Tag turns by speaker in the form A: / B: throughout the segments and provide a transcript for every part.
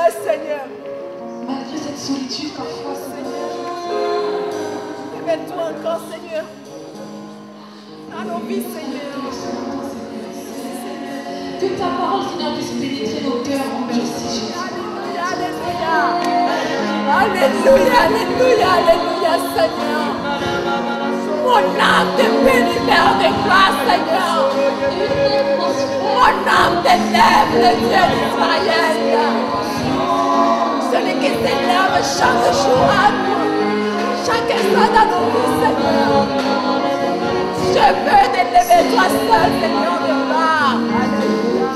A: Alléluia, Seigneur.
B: Malgré cette solitude parfois, Seigneur.
A: Révèle-toi encore, Seigneur. Dans nos vies, Seigneur.
B: Que ta parole, Seigneur, puisse pénétrer nos cœurs en justice.
A: Alléluia, alléluia. Alléluia, alléluia, alléluia, Seigneur. Mon âme te bénit, Père de gloire, Seigneur. Mon âme t'élève, le Dieu d'Israël. Celui qui s'élève chaque jour à nous. Chaque instant dans nos vies, Seigneur. Je veux t'élever toi seul, Seigneur de gloire. Alléluia.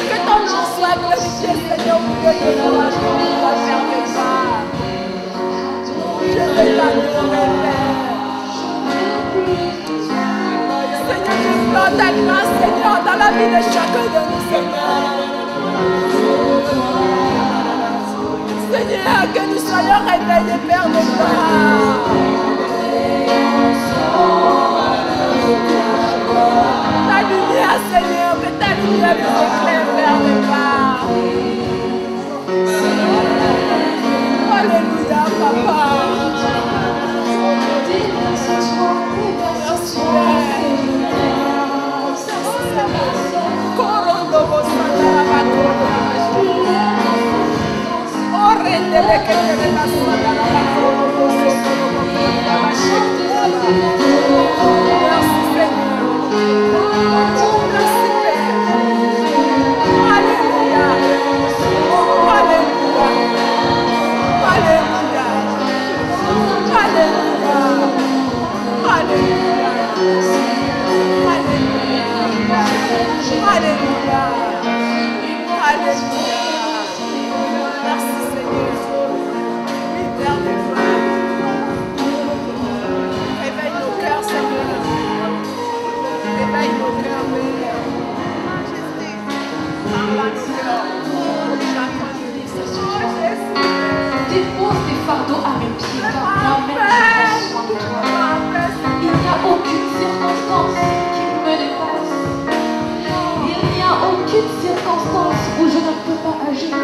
A: Que ton nom soit glorifié, Seigneur, au milieu de nous, Père de gloire. Je veux t'adorer, Père. Seigneur, je prends ta grâce, Seigneur, dans la vie de chacun de nous, Seigneur. Seigneur, que nous soyons réveillés, Père de gloire. Ta lumière, Seigneur, que ta lumière nous éclaire, Père de gloire. Alléluia, Papa. Merci, Père. Corondo, Bosana, oh, rendez-le que te relaciona la merci, Seigneur. Merci, Père. Alléluia. Alléluia. Alléluia. Alléluia. Alléluia. Alléluia. Alléluia. Merci, Seigneur. Oui, Père de gloire. Réveille nos cœurs, Seigneur. Réveille nos cœurs, Père. Majesté. Parle à nos cœurs. Chacun nous dit, Seigneur.
B: Dépose tes fardeaux à mes pieds, car moi-même je prends soin de toi. Il n'y a aucune circonstance qui me dépasse. Il n'y a aucune circonstance où je ne peux pas agir.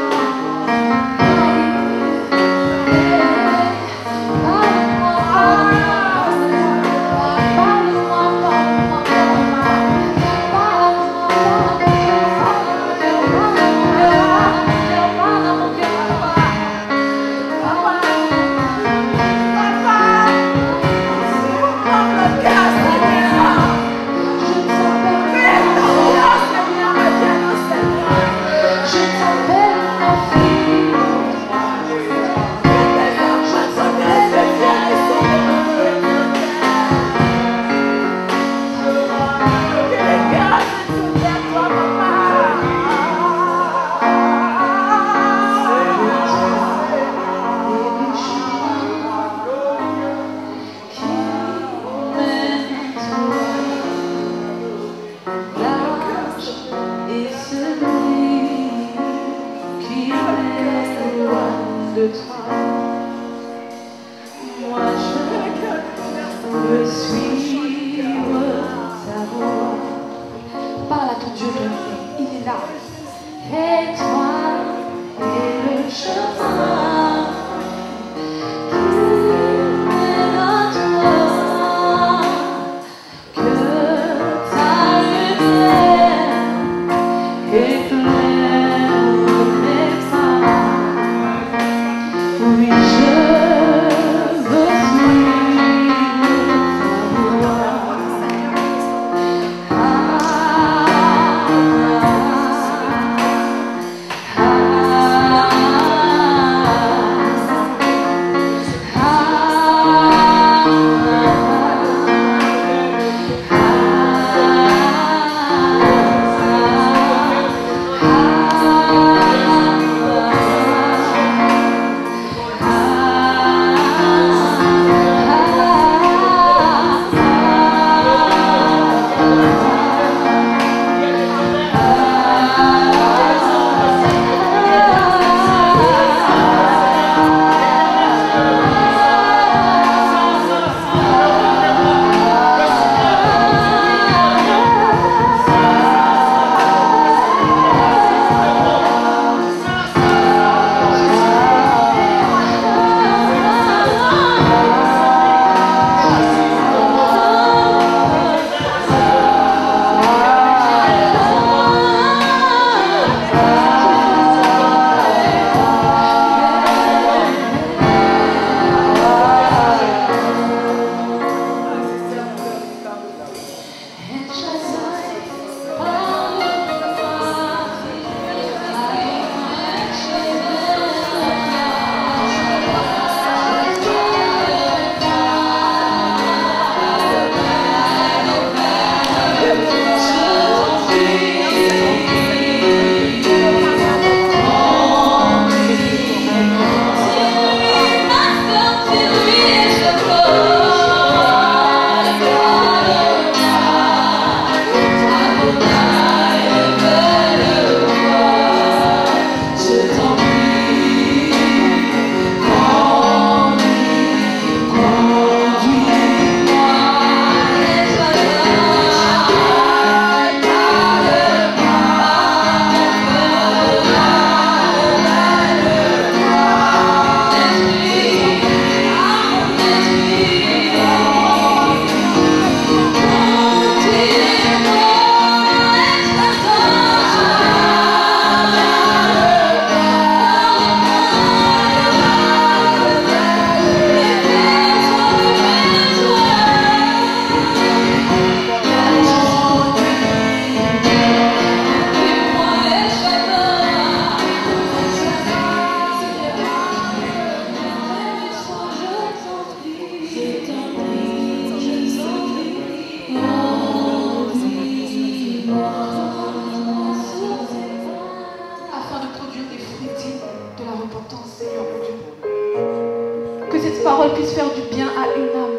B: parole puisse faire du bien à une âme.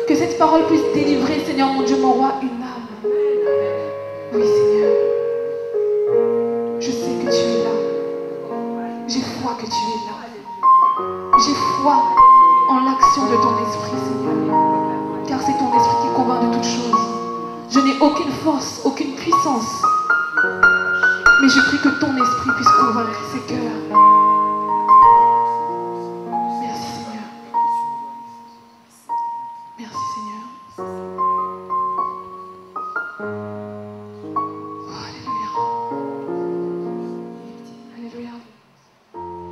B: Que cette parole puisse délivrer, Seigneur mon Dieu, mon roi, une âme. Oui, Seigneur. Je sais que tu es là. J'ai foi que tu es là. J'ai foi en l'action de ton esprit, Seigneur. Car c'est ton esprit qui convainc de toutes choses. Je n'ai aucune force, aucune puissance. Mais je prie que ton esprit puisse convaincre ces cœurs. Merci, Seigneur. Merci, Seigneur. Oh, alléluia. Alléluia.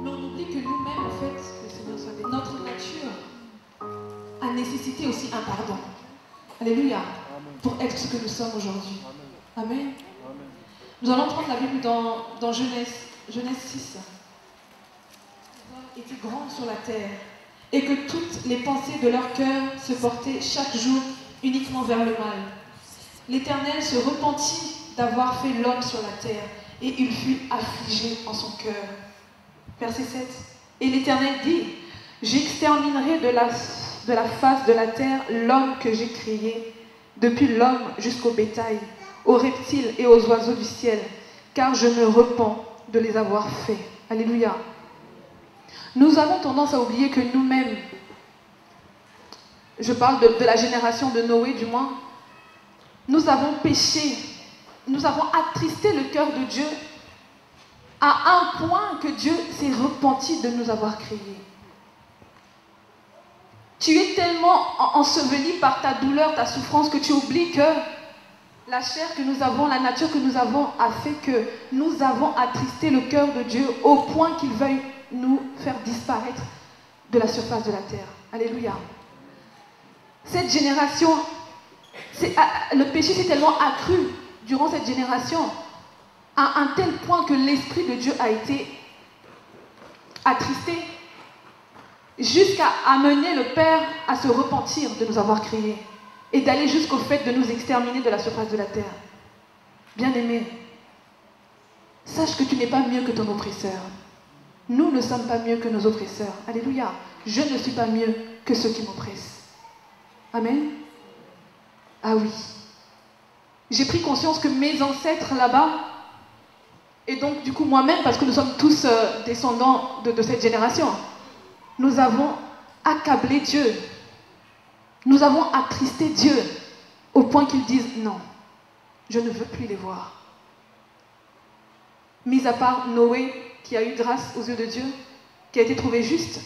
B: Mais on oublie que nous-mêmes, en fait, le Seigneur soit béni, notre nature a nécessité aussi un pardon. Alléluia. Pour être ce que nous sommes aujourd'hui. Amen. Nous allons prendre la Bible dans Genèse 6. Les hommes étaient grands sur la terre et que toutes les pensées de leur cœur se portaient chaque jour uniquement vers le mal. L'Éternel se repentit d'avoir fait l'homme sur la terre et il fut affligé en son cœur. Verset 7. Et l'Éternel dit, j'exterminerai de la face de la terre l'homme que j'ai créé, depuis l'homme jusqu'au bétail, aux reptiles et aux oiseaux du ciel, car je me repens de les avoir faits. Alléluia. Nous avons tendance à oublier que nous-mêmes, je parle de la génération de Noé du moins, nous avons péché, nous avons attristé le cœur de Dieu à un point que Dieu s'est repenti de nous avoir créés. Tu es tellement enseveli par ta douleur, ta souffrance, que tu oublies que la chair que nous avons, la nature que nous avons a fait que nous avons attristé le cœur de Dieu au point qu'il veuille nous faire disparaître de la surface de la terre. Alléluia. Cette génération, le péché s'est tellement accru durant cette génération à un tel point que l'Esprit de Dieu a été attristé jusqu'à amener le Père à se repentir de nous avoir créés et d'aller jusqu'au fait de nous exterminer de la surface de la terre. Bien-aimé, sache que tu n'es pas mieux que ton oppresseur. Nous ne sommes pas mieux que nos oppresseurs. Alléluia. Je ne suis pas mieux que ceux qui m'oppressent. Amen. Ah oui. J'ai pris conscience que mes ancêtres là-bas, et donc du coup moi-même, parce que nous sommes tous descendants de cette génération, nous avons accablé Dieu. Nous avons attristé Dieu au point qu'il dise non, je ne veux plus les voir. Mis à part Noé, qui a eu grâce aux yeux de Dieu, qui a été trouvé juste,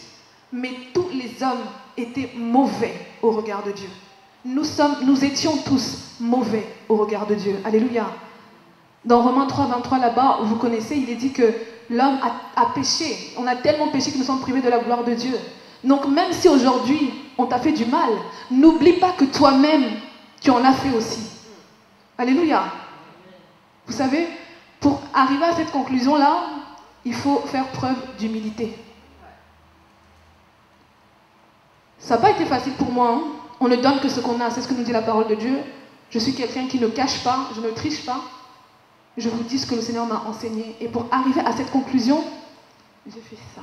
B: mais tous les hommes étaient mauvais au regard de Dieu. Nous étions tous mauvais au regard de Dieu. Alléluia. Dans Romains 3, 23, là-bas, vous connaissez, il est dit que l'homme a péché. On a tellement péché que nous sommes privés de la gloire de Dieu. Donc même si aujourd'hui, on t'a fait du mal, n'oublie pas que toi-même, tu en as fait aussi. Alléluia. Vous savez, pour arriver à cette conclusion-là, il faut faire preuve d'humilité. Ça n'a pas été facile pour moi. Hein. On ne donne que ce qu'on a, c'est ce que nous dit la parole de Dieu. Je suis quelqu'un qui ne cache pas, je ne triche pas. Je vous dis ce que le Seigneur m'a enseigné. Et pour arriver à cette conclusion, j'ai fait ça.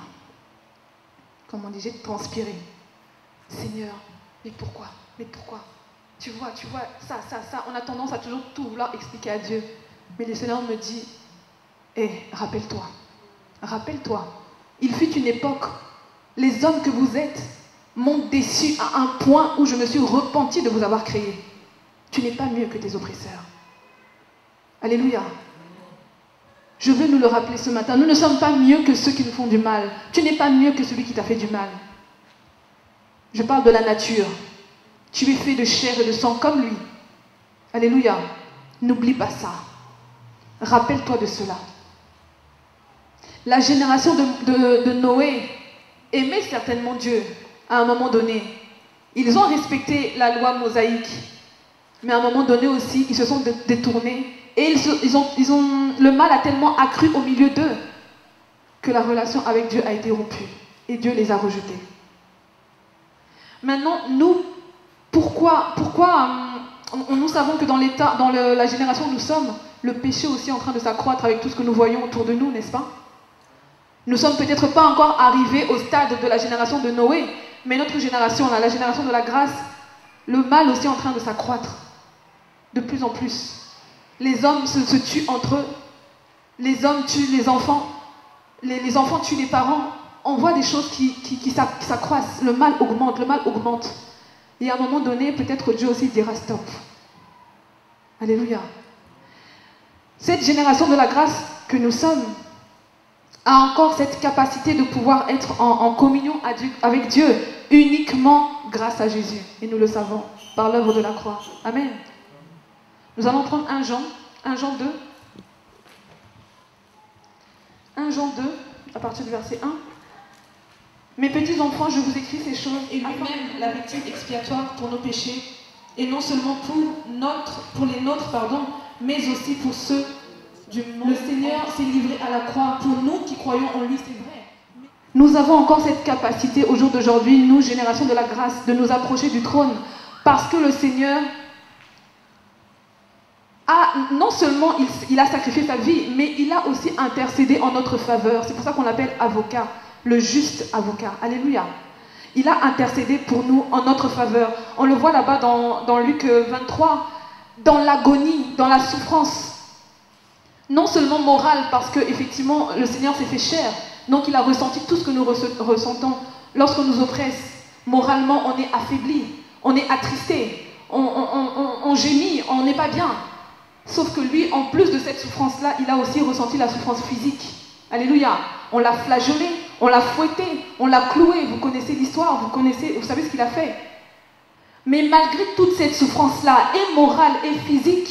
B: Comme on dit, j'ai transpiré. Seigneur, mais pourquoi? Mais pourquoi? Tu vois, ça. On a tendance à toujours tout vouloir expliquer à Dieu. Mais le Seigneur me dit, rappelle-toi, il fut une époque, les hommes que vous êtes m'ont déçu à un point où je me suis repenti de vous avoir créé. Tu n'es pas mieux que tes oppresseurs. Alléluia. Je veux nous le rappeler ce matin. Nous ne sommes pas mieux que ceux qui nous font du mal. Tu n'es pas mieux que celui qui t'a fait du mal. Je parle de la nature. Tu es fait de chair et de sang comme lui. Alléluia. N'oublie pas ça. Rappelle-toi de cela. La génération de Noé aimait certainement Dieu à un moment donné. Ils ont respecté la loi mosaïque. Mais à un moment donné aussi, ils se sont détournés. Et le mal a tellement accru au milieu d'eux que la relation avec Dieu a été rompue. Et Dieu les a rejetés. Maintenant, nous, pourquoi nous savons que dans la génération où nous sommes, le péché aussi est en train de s'accroître avec tout ce que nous voyons autour de nous, n'est-ce pas? Nous ne sommes peut-être pas encore arrivés au stade de la génération de Noé,
C: Mais notre génération, là, la génération de la grâce, le mal aussi est en train de s'accroître. De plus en plus. Les hommes se tuent entre eux. Les hommes tuent les enfants. Les enfants tuent les parents. On voit des choses qui s'accroissent. Le mal augmente, le mal augmente. Et à un moment donné, peut-être Dieu aussi dira stop. Alléluia. Cette génération de la grâce que nous sommes a encore cette capacité de pouvoir être en communion avec Dieu uniquement grâce à Jésus. Et nous le savons par l'œuvre de la croix. Amen. Nous allons prendre 1 Jean 2. 1 Jean 2, à partir du verset 1. Mes petits enfants, je vous écris ces choses.
D: Et lui-même, la victime expiatoire pour nos péchés, et non seulement pour les nôtres, mais aussi pour ceux du monde. Le Seigneur s'est livré à la croix pour nous qui croyons en lui, c'est vrai.
C: Nous avons encore cette capacité au jour d'aujourd'hui, nous, génération de la grâce, de nous approcher du trône, parce que le Seigneur non seulement il a sacrifié sa vie, mais il a aussi intercédé en notre faveur. C'est pour ça qu'on l'appelle avocat, le juste avocat. Alléluia. Il a intercédé pour nous en notre faveur. On le voit là-bas dans Luc 23, dans l'agonie, dans la souffrance. Non seulement morale, parce qu'effectivement le Seigneur s'est fait chair, donc il a ressenti tout ce que nous ressentons lorsqu'on nous oppresse. Moralement, on est affaibli, on est attristé, on gémit, on n'est pas bien. Sauf que lui, en plus de cette souffrance-là, il a aussi ressenti la souffrance physique. Alléluia. On l'a flagellé, on l'a fouetté, on l'a cloué. Vous connaissez l'histoire, vous savez ce qu'il a fait. Mais malgré toute cette souffrance-là, et morale et physique,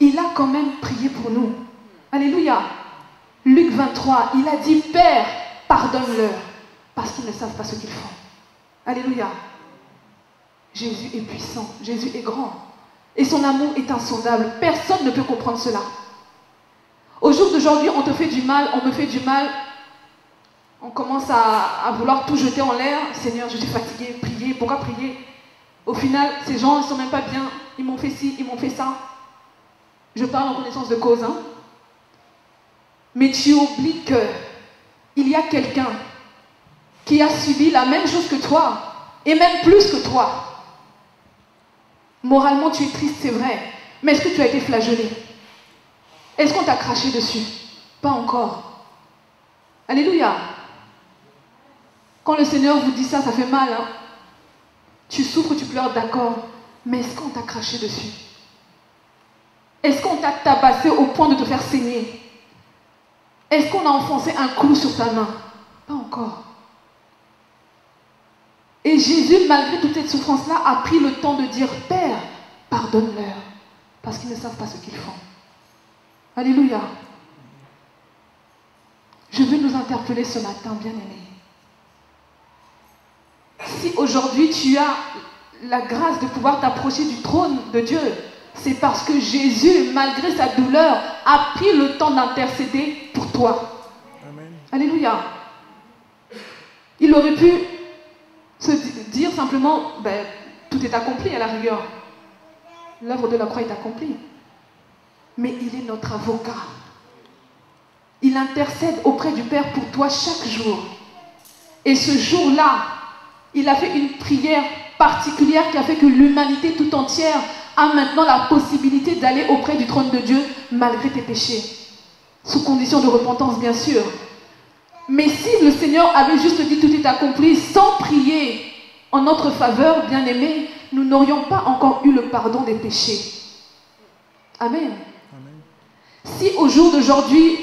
C: il a quand même prié pour nous. Alléluia. Luc 23, il a dit, Père, pardonne-leur, parce qu'ils ne savent pas ce qu'ils font. Alléluia. Jésus est puissant, Jésus est grand. Et son amour est insondable. Personne ne peut comprendre cela. Au jour d'aujourd'hui, on te fait du mal, on me fait du mal. On commence à vouloir tout jeter en l'air. Seigneur, je suis fatigué, prier. Pourquoi prier? Au final, ces gens ne sont même pas bien. Ils m'ont fait ci, ils m'ont fait ça. Je parle en connaissance de cause. Hein? Mais tu oublies qu'il y a quelqu'un qui a subi la même chose que toi, et même plus que toi. Moralement, tu es triste, c'est vrai. Mais est-ce que tu as été flagellé? Est-ce qu'on t'a craché dessus? Pas encore. Alléluia. Quand le Seigneur vous dit ça, ça fait mal. Hein? Tu souffres, tu pleures, d'accord. Mais est-ce qu'on t'a craché dessus? Est-ce qu'on t'a tabassé au point de te faire saigner? Est-ce qu'on a enfoncé un clou sur ta main? Pas encore. Et Jésus, malgré toute cette souffrance-là, a pris le temps de dire, Père, pardonne-leur, parce qu'ils ne savent pas ce qu'ils font. Alléluia. Je veux nous interpeller ce matin, bien-aimés. Si aujourd'hui tu as la grâce de pouvoir t'approcher du trône de Dieu, c'est parce que Jésus, malgré sa douleur, a pris le temps d'intercéder pour toi. Amen. Alléluia. Il aurait pu se dire simplement, tout est accompli à la rigueur. L'œuvre de la croix est accomplie. Mais il est notre avocat. Il intercède auprès du Père pour toi chaque jour. Et ce jour-là, il a fait une prière particulière qui a fait que l'humanité tout entière a maintenant la possibilité d'aller auprès du trône de Dieu malgré tes péchés. Sous condition de repentance, bien sûr. Mais si le Seigneur avait juste dit tout est accompli sans prier en notre faveur, bien-aimés, nous n'aurions pas encore eu le pardon des péchés. Amen. Amen. Si au jour d'aujourd'hui,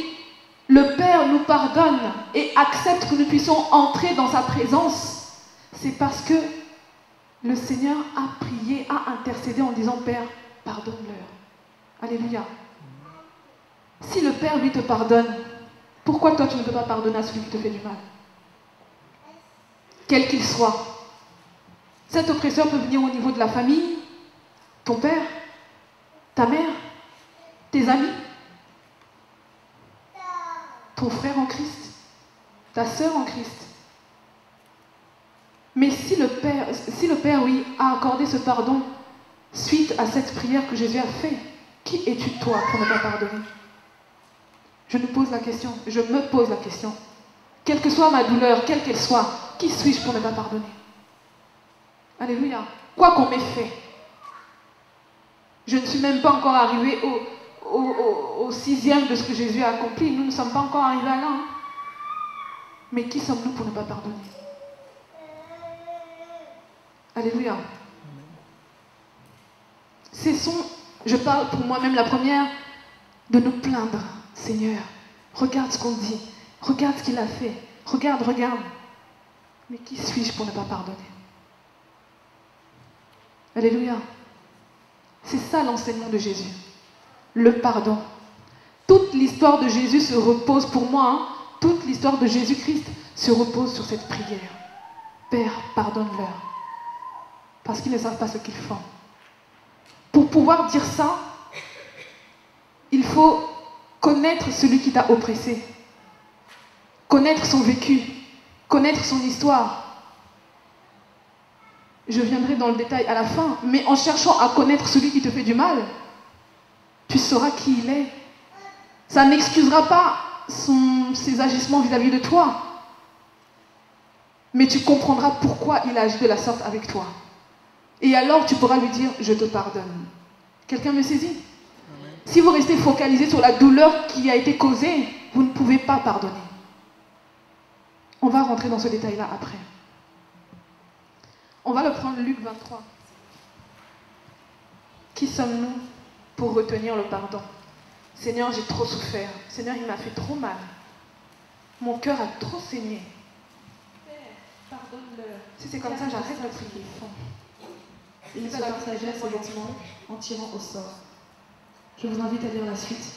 C: le Père nous pardonne et accepte que nous puissions entrer dans sa présence, c'est parce que le Seigneur a prié, a intercédé en disant, Père, pardonne-leur. Alléluia. Si le Père, lui, te pardonne, pourquoi toi, tu ne peux pas pardonner à celui qui te fait du mal? Quel qu'il soit. Cet oppresseur peut venir au niveau de la famille, ton père, ta mère, tes amis, ton frère en Christ, ta sœur en Christ. Mais si le Père, oui, a accordé ce pardon suite à cette prière que Jésus a fait, qui es-tu toi pour ne pas pardonner? Je me pose la question. Quelle que soit ma douleur, quelle qu'elle soit, qui suis-je pour ne pas pardonner? Alléluia. Quoi qu'on m'ait fait. Je ne suis même pas encore arrivée au 6e de ce que Jésus a accompli. Nous ne sommes pas encore arrivés à là. Hein. Mais qui sommes-nous pour ne pas pardonner? Alléluia. Cessons, je parle pour moi-même la première, de nous plaindre. Seigneur, regarde ce qu'on dit. Regarde ce qu'il a fait. Regarde. Mais qui suis-je pour ne pas pardonner? Alléluia. C'est ça l'enseignement de Jésus. Le pardon. Toute l'histoire de Jésus se repose pour moi, hein, toute l'histoire de Jésus-Christ se repose sur cette prière. Père, pardonne-leur. Parce qu'ils ne savent pas ce qu'ils font. Pour pouvoir dire ça, il faut connaître celui qui t'a oppressé. Connaître son vécu. Connaître son histoire. Je viendrai dans le détail à la fin, mais en cherchant à connaître celui qui te fait du mal, tu sauras qui il est. Ça n'excusera pas ses agissements vis-à-vis de toi, mais tu comprendras pourquoi il agit de la sorte avec toi. Et alors tu pourras lui dire, je te pardonne. Quelqu'un me saisit? Amen. Si vous restez focalisé sur la douleur qui a été causée, vous ne pouvez pas pardonner. On va rentrer dans ce détail-là après. On va le prendre, Luc 23. Qui sommes-nous pour retenir le pardon? Seigneur, j'ai trop souffert. Seigneur, il m'a fait trop mal. Mon cœur a trop saigné. Père, pardonne-leur. Si c'est comme ça, j'arrête de prier.
D: Il se partageait ses vêtements en tirant au sort. Je vous invite à lire la suite.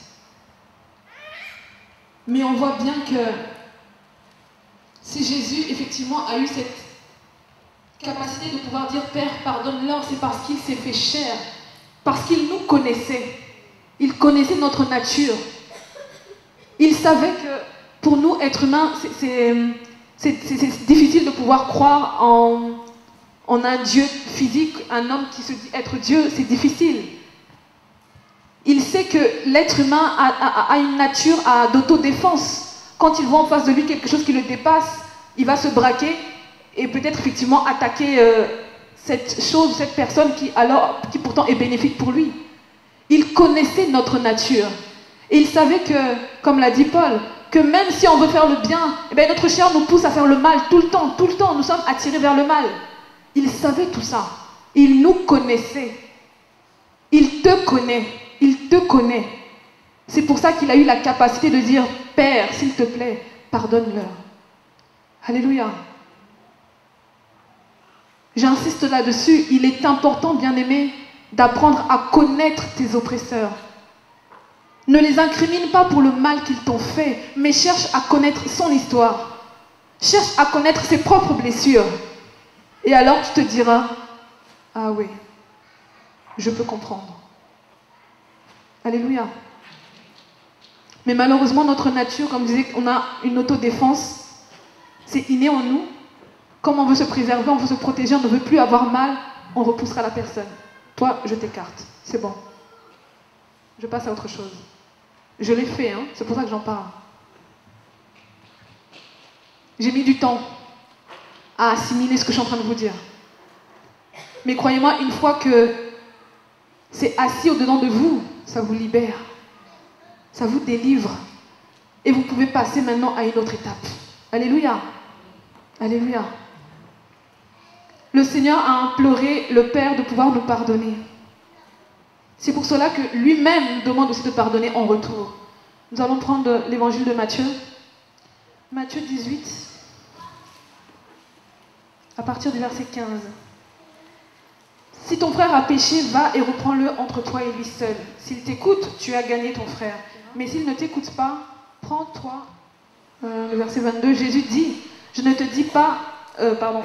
D: Mais on voit bien que si Jésus, effectivement, a eu cette capacité de pouvoir dire « Père, pardonne-leur », c'est parce qu'il s'est fait chair, parce qu'il nous connaissait. Il connaissait notre nature. Il savait que pour nous, êtres humains, c'est difficile de pouvoir croire en un Dieu physique, un homme qui se dit être Dieu, c'est difficile. Il sait que l'être humain a une nature d'autodéfense. Quand il voit en face de lui quelque chose qui le dépasse, il va se braquer et peut-être effectivement attaquer cette chose, cette personne qui pourtant est bénéfique pour lui. Il connaissait notre nature. Et il savait que, comme l'a dit Paul, que même si on veut faire le bien, eh bien, notre chair nous pousse à faire le mal tout le temps, nous sommes attirés vers le mal. Il savait tout ça. Il nous connaissait. Il te connaît. Il te connaît. C'est pour ça qu'il a eu la capacité de dire « Père, s'il te plaît, pardonne-leur. » Alléluia. J'insiste là-dessus. Il est important, bien-aimé, d'apprendre à connaître tes oppresseurs. Ne les incrimine pas pour le mal qu'ils t'ont fait, mais cherche à connaître son histoire. Cherche à connaître ses propres blessures. Et alors tu te diras, ah oui, je peux comprendre. Alléluia. Mais malheureusement, notre nature, comme je disais, on a une autodéfense. C'est inné en nous. Comme on veut se préserver, on veut se protéger, on ne veut plus avoir mal, on repoussera la personne. Toi, je t'écarte. C'est bon. Je passe à autre chose. Je l'ai fait, hein, c'est pour ça que j'en parle. J'ai mis du temps à assimiler ce que je suis en train de vous dire. Mais croyez-moi, une fois que c'est assis au-dedans de vous, ça vous libère. Ça vous délivre. Et vous pouvez passer maintenant à une autre étape. Alléluia. Alléluia. Le Seigneur a imploré le Père de pouvoir nous pardonner. C'est pour cela que lui-même nous demande aussi de pardonner en retour. Nous allons prendre l'évangile de Matthieu. Matthieu 18, à partir du verset 15. Si ton frère a péché, va et reprends-le entre toi et lui seul. S'il t'écoute, tu as gagné ton frère. Mais s'il ne t'écoute pas, prends-toi. Le verset 22, Jésus dit, je ne te dis pas,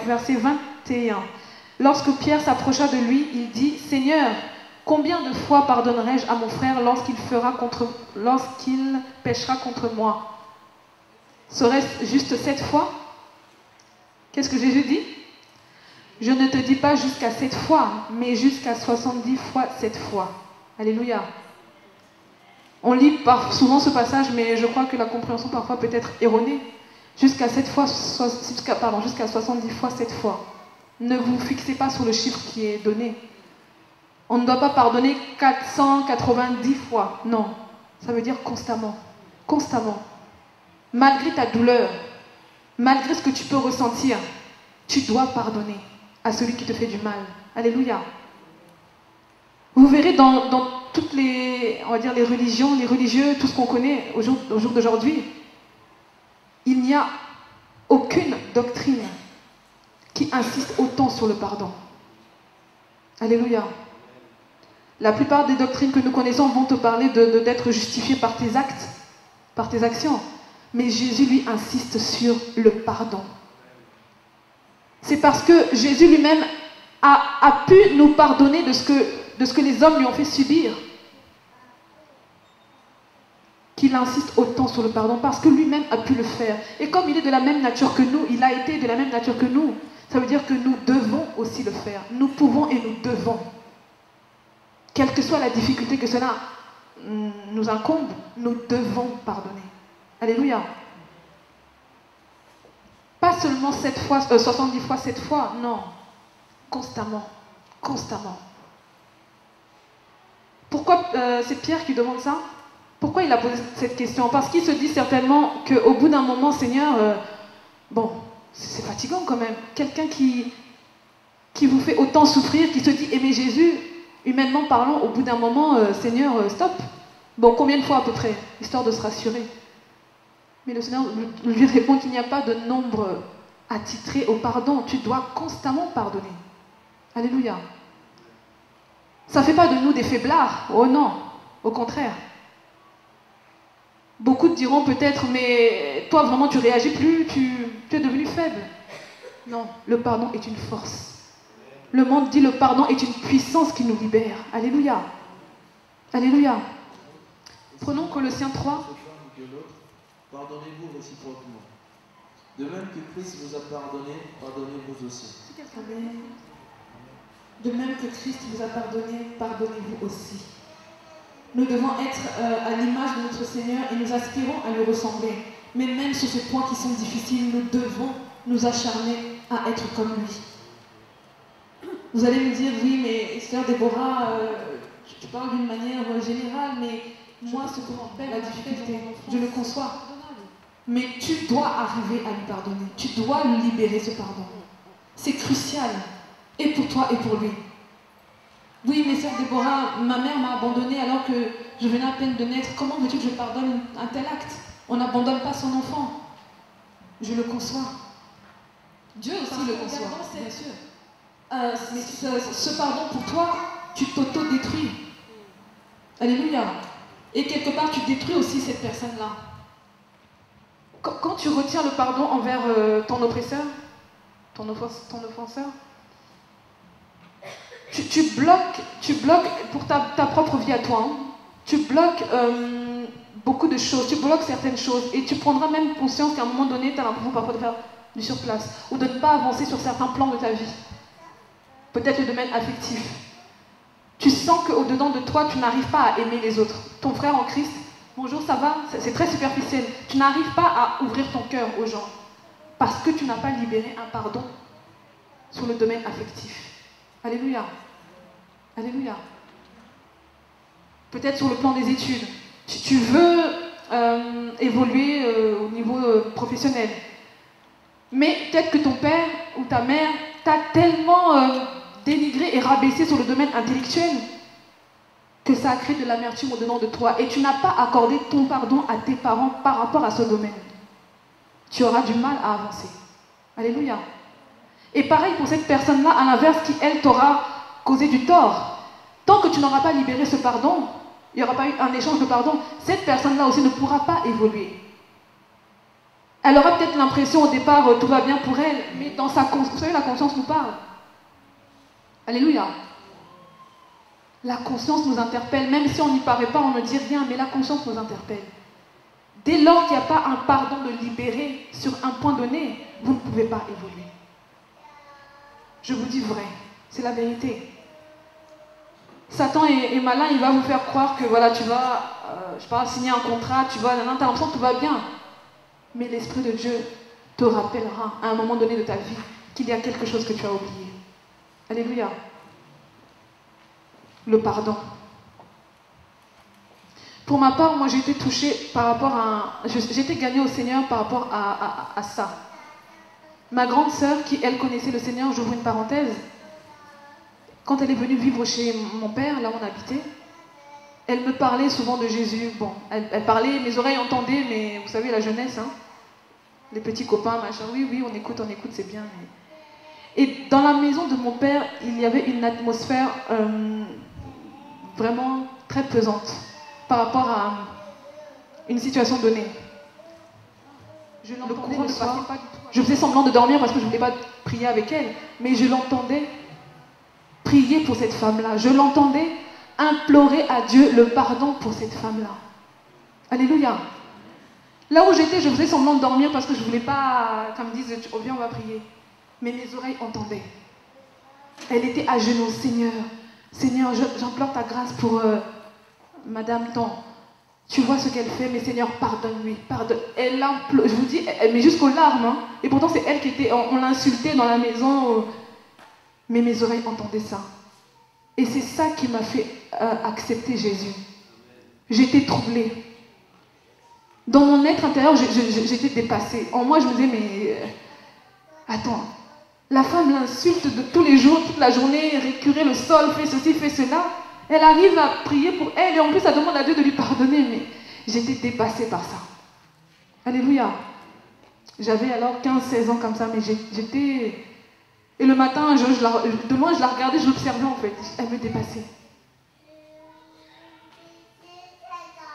D: verset 21. Lorsque Pierre s'approcha de lui, il dit, Seigneur, combien de fois pardonnerai-je à mon frère lorsqu'il péchera contre moi? Serait-ce juste 7 fois? Qu'est-ce que Jésus dit? Je ne te dis pas jusqu'à 7 fois, mais jusqu'à 70 fois 7 fois. Alléluia. On lit souvent ce passage, mais je crois que la compréhension parfois peut être erronée. Jusqu'à 70 fois 7 fois.
C: Ne vous fixez pas sur le chiffre qui est donné. On ne doit pas pardonner 490 fois. Non, ça veut dire constamment. Constamment. Malgré ta douleur, malgré ce que tu peux ressentir, tu dois pardonner à celui qui te fait du mal. Alléluia. Vous verrez dans toutes les, on va dire, les religions, les religieux, tout ce qu'on connaît au jour d'aujourd'hui, il n'y a aucune doctrine qui insiste autant sur le pardon. Alléluia. La plupart des doctrines que nous connaissons vont te parler d'être justifié par tes actes, par tes actions. Mais Jésus, lui, insiste sur le pardon. C'est parce que Jésus lui-même a pu nous pardonner de ce que les hommes lui ont fait subir qu'il insiste autant sur le pardon, parce que lui-même a pu le faire. Et comme il est de la même nature que nous, il a été de la même nature que nous, ça veut dire que nous devons aussi le faire. Nous pouvons et nous devons. Quelle que soit la difficulté que cela nous incombe, nous devons pardonner. Alléluia. Pas seulement 7 fois, 70 fois, 7 fois, non. Constamment. Constamment. Pourquoi c'est Pierre qui demande ça? Pourquoi il a posé cette question? Parce qu'il se dit certainement qu'au bout d'un moment, Seigneur, bon, c'est fatigant quand même. Quelqu'un qui vous fait autant souffrir, qui se dit aimer Jésus, humainement parlant, au bout d'un moment, Seigneur, stop. Bon, combien de fois à peu près? Histoire de se rassurer. Mais le Seigneur lui répond qu'il n'y a pas de nombre attitré au pardon. Tu dois constamment pardonner. Alléluia. Ça ne fait pas de nous des faiblards. Oh non, au contraire. Beaucoup te diront peut-être, mais toi vraiment tu réagis plus, tu es devenu faible. Non, le pardon est une force. Le monde dit le pardon est une puissance qui nous libère. Alléluia. Alléluia. Prenons Colossiens 3.
E: Pardonnez-vous réciproquement. De même que Christ vous a pardonné, pardonnez-vous aussi.
D: De même que Christ vous a pardonné, pardonnez-vous aussi. Nous devons être à l'image de notre Seigneur et nous aspirons à lui ressembler. Mais même sur ces points qui sont difficiles, nous devons nous acharner à être comme lui. Vous allez me dire, oui, mais Sœur Déborah, tu parles d'une manière générale, mais moi, ce que m'empêche la difficulté, je le conçois. Mais tu dois arriver à lui pardonner. Tu dois lui libérer ce pardon. C'est crucial, et pour toi et pour lui. Oui, mais Sœur Déborah, ma mère m'a abandonnée alors que je venais à peine de naître. Comment veux-tu que je pardonne un tel acte? On n'abandonne pas son enfant. Je le conçois. Dieu aussi le conçoit, bien sûr. Mais ce pardon pour toi, tu t'auto-détruis. Alléluia. Et quelque part, tu détruis aussi cette personne-là.
C: Quand tu retiens le pardon envers ton oppresseur, ton offenseur, tu bloques pour ta propre vie à toi. Hein. Tu bloques beaucoup de choses, tu bloques certaines choses et tu prendras même conscience qu'à un moment donné, tu as l'impression parfois de faire du surplace ou de ne pas avancer sur certains plans de ta vie. Peut-être le domaine affectif. Tu sens qu'au-dedans de toi, tu n'arrives pas à aimer les autres. Ton frère en Christ, bonjour, ça va? C'est très superficiel. Tu n'arrives pas à ouvrir ton cœur aux gens parce que tu n'as pas libéré un pardon sur le domaine affectif. Alléluia. Alléluia. Peut-être sur le plan des études. Tu veux évoluer au niveau professionnel. Mais peut-être que ton père ou ta mère t'a tellement dénigré et rabaissé sur le domaine intellectuel que ça a créé de l'amertume au-dedans de toi. Et tu n'as pas accordé ton pardon à tes parents par rapport à ce domaine. Tu auras du mal à avancer. Alléluia. Et pareil pour cette personne-là, à l'inverse, qui, elle, t'aura causé du tort. Tant que tu n'auras pas libéré ce pardon, il n'y aura pas eu un échange de pardon, cette personne-là aussi ne pourra pas évoluer. Elle aura peut-être l'impression au départ, tout va bien pour elle, mais dans sa conscience, vous savez, la conscience nous parle. Alléluia. La conscience nous interpelle, même si on n'y paraît pas, on ne dit rien, mais la conscience nous interpelle. Dès lors qu'il n'y a pas un pardon de libérer sur un point donné, vous ne pouvez pas évoluer. Je vous dis vrai, c'est la vérité. Satan est malin, il va vous faire croire que voilà, tu vas, signer un contrat, tu as l'impression que tout va bien. Mais l'Esprit de Dieu te rappellera à un moment donné de ta vie qu'il y a quelque chose que tu as oublié. Alléluia. Le pardon. Pour ma part, moi j'ai été touchée par rapport à... J'ai été gagnée au Seigneur par rapport à ça. Ma grande sœur, qui elle connaissait le Seigneur, j'ouvre une parenthèse, quand elle est venue vivre chez mon père, là où on habitait, elle me parlait souvent de Jésus. Bon, elle parlait, mes oreilles entendaient, mais vous savez, la jeunesse, hein, les petits copains, machin, oui, on écoute, c'est bien. Mais... Et dans la maison de mon père, il y avait une atmosphère vraiment très pesante par rapport à une situation donnée. Je l'entendais le soir. Je faisais semblant de dormir parce que je ne voulais pas prier avec elle, mais je l'entendais prier pour cette femme-là. Je l'entendais implorer à Dieu le pardon pour cette femme-là. Alléluia. Là où j'étais, je faisais semblant de dormir parce que je ne voulais pas qu'elle me dise « Oh, viens, on va prier ». Mais mes oreilles entendaient. Elle était à genoux. « Seigneur, j'implore ta grâce pour Madame Tant. Tu vois ce qu'elle fait, mais Seigneur, pardonne-lui. Pardonne. » Elle implore, je vous dis, elle met jusqu'aux larmes. Hein. Et pourtant, c'est elle qui était... On l'insultait dans la maison. Mais mes oreilles entendaient ça. Et c'est ça qui m'a fait accepter Jésus. J'étais troublée. Dans mon être intérieur, j'étais dépassée. En moi, je me disais, mais... attends, la femme l'insulte de tous les jours, toute la journée, récurer le sol, fait ceci, fait cela. Elle arrive à prier pour elle et en plus, elle demande à Dieu de lui pardonner. Mais j'étais dépassée par ça. Alléluia. J'avais alors 15-16 ans comme ça, mais j'étais... Et le matin, de loin, je la regardais, je l'observais en fait. Elle me dépassait.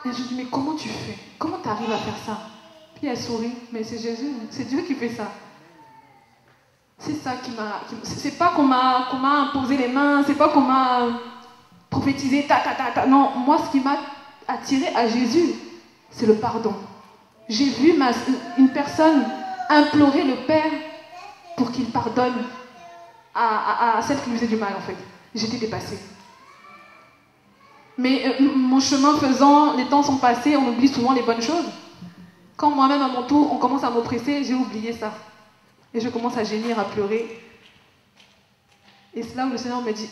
C: Et je me dis, mais comment tu fais? Comment tu arrives à faire ça? Puis elle sourit, mais c'est Jésus, c'est Dieu qui fait ça. C'est ça qui m'a... C'est pas qu'on m'a imposé les mains, c'est pas qu'on m'a prophétisé, Non, moi, ce qui m'a attiré à Jésus, c'est le pardon. J'ai vu une personne implorer le Père pour qu'il pardonne à celle qui lui faisait du mal, en fait. J'étais dépassée. Mais mon chemin faisant, les temps sont passés, on oublie souvent les bonnes choses. Quand moi-même, à mon tour, on commence à m'oppresser, j'ai oublié ça. Et je commence à gémir, à pleurer. Et c'est là où le Seigneur me dit,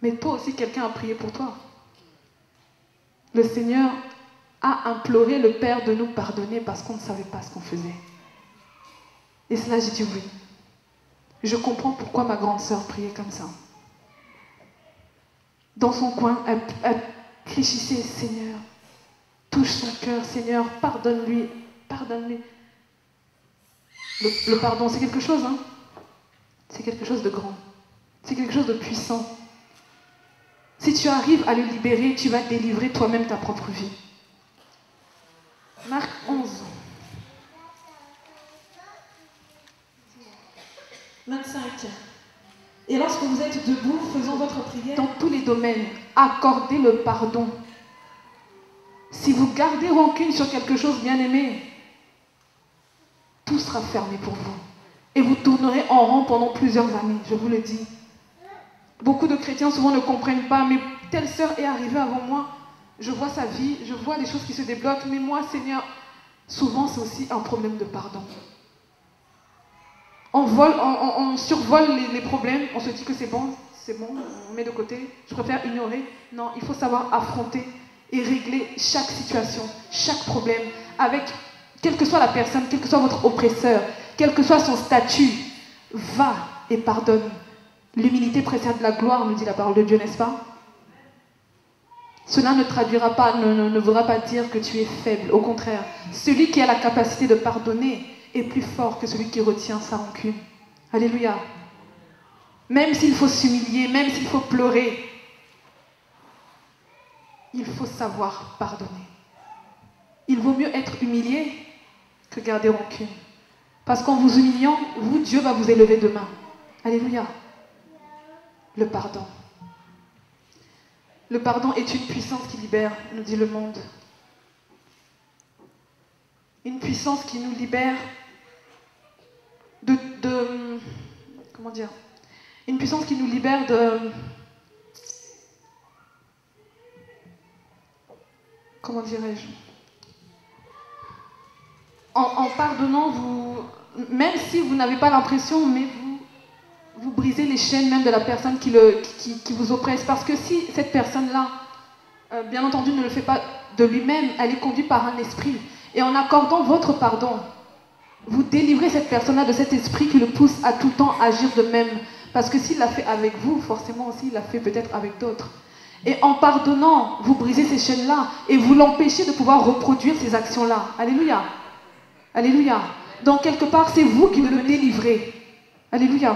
C: mais toi aussi, quelqu'un a prié pour toi. Le Seigneur a imploré le Père de nous pardonner parce qu'on ne savait pas ce qu'on faisait. Et cela, j'ai dit oui. Je comprends pourquoi ma grande sœur priait comme ça. Dans son coin, elle crichissait, Seigneur, touche son cœur, Seigneur, pardonne-lui, pardonne-lui. Le pardon, c'est quelque chose, hein? C'est quelque chose de grand. C'est quelque chose de puissant. Si tu arrives à le libérer, tu vas délivrer toi-même ta propre vie. Marc 11.
D: 25. Et lorsque vous êtes debout, faisant votre prière,
C: dans tous les domaines, accordez le pardon. Si vous gardez rancune sur quelque chose, bien aimé, tout sera fermé pour vous. Et vous tournerez en rond pendant plusieurs années, je vous le dis. Beaucoup de chrétiens souvent ne comprennent pas, mais telle sœur est arrivée avant moi, je vois sa vie, je vois les choses qui se débloquent, mais moi, Seigneur, souvent c'est aussi un problème de pardon. On survole les problèmes, on se dit que c'est bon, on met de côté, je préfère ignorer. Non, il faut savoir affronter et régler chaque situation, chaque problème, avec, quelle que soit la personne, quel que soit votre oppresseur, quel que soit son statut, va et pardonne. L'humilité précède la gloire, nous dit la parole de Dieu, n'est-ce pas? Cela ne traduira pas, ne voudra pas dire que tu es faible. Au contraire, celui qui a la capacité de pardonner est plus fort que celui qui retient sa rancune. Alléluia. Même s'il faut s'humilier, même s'il faut pleurer, il faut savoir pardonner. Il vaut mieux être humilié que garder rancune. Parce qu'en vous humiliant, vous, Dieu va vous élever demain. Alléluia. Le pardon. Le pardon est une puissance qui libère, nous dit le monde. Une puissance qui nous libère comment dire? Une puissance qui nous libère de... Comment dirais-je? En pardonnant, même si vous n'avez pas l'impression, mais vous brisez les chaînes même de la personne qui vous oppresse. Parce que si cette personne-là, bien entendu, ne le fait pas de lui-même, elle est conduite par un esprit. Et en accordant votre pardon, vous délivrez cette personne-là de cet esprit qui le pousse à tout le temps agir de même. Parce que s'il l'a fait avec vous, forcément aussi, il l'a fait peut-être avec d'autres. Et en pardonnant, vous brisez ces chaînes-là et vous l'empêchez de pouvoir reproduire ces actions-là. Alléluia. Alléluia. Donc, quelque part, c'est vous qui le délivrez. Alléluia.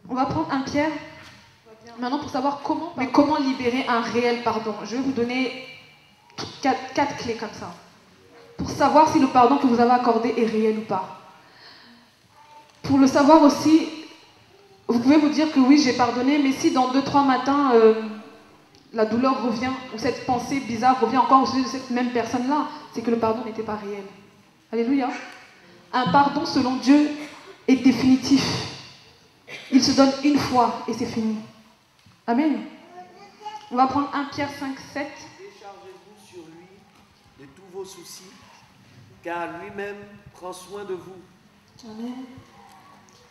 C: On va prendre un Pierre maintenant pour savoir comment libérer un réel pardon. Je vais vous donner quatre clés comme ça. Pour savoir si le pardon que vous avez accordé est réel ou pas. Pour le savoir aussi, vous pouvez vous dire que oui, j'ai pardonné, mais si dans 2-3 matins, la douleur revient, ou cette pensée bizarre revient encore au sujet de cette même personne-là, c'est que le pardon n'était pas réel. Alléluia. Un pardon, selon Dieu, est définitif. Il se donne une fois et c'est fini. Amen. On va prendre 1 Pierre 5, 7.
F: Déchargez-vous sur lui de tous vos soucis, car lui-même prend soin de vous.
D: Amen.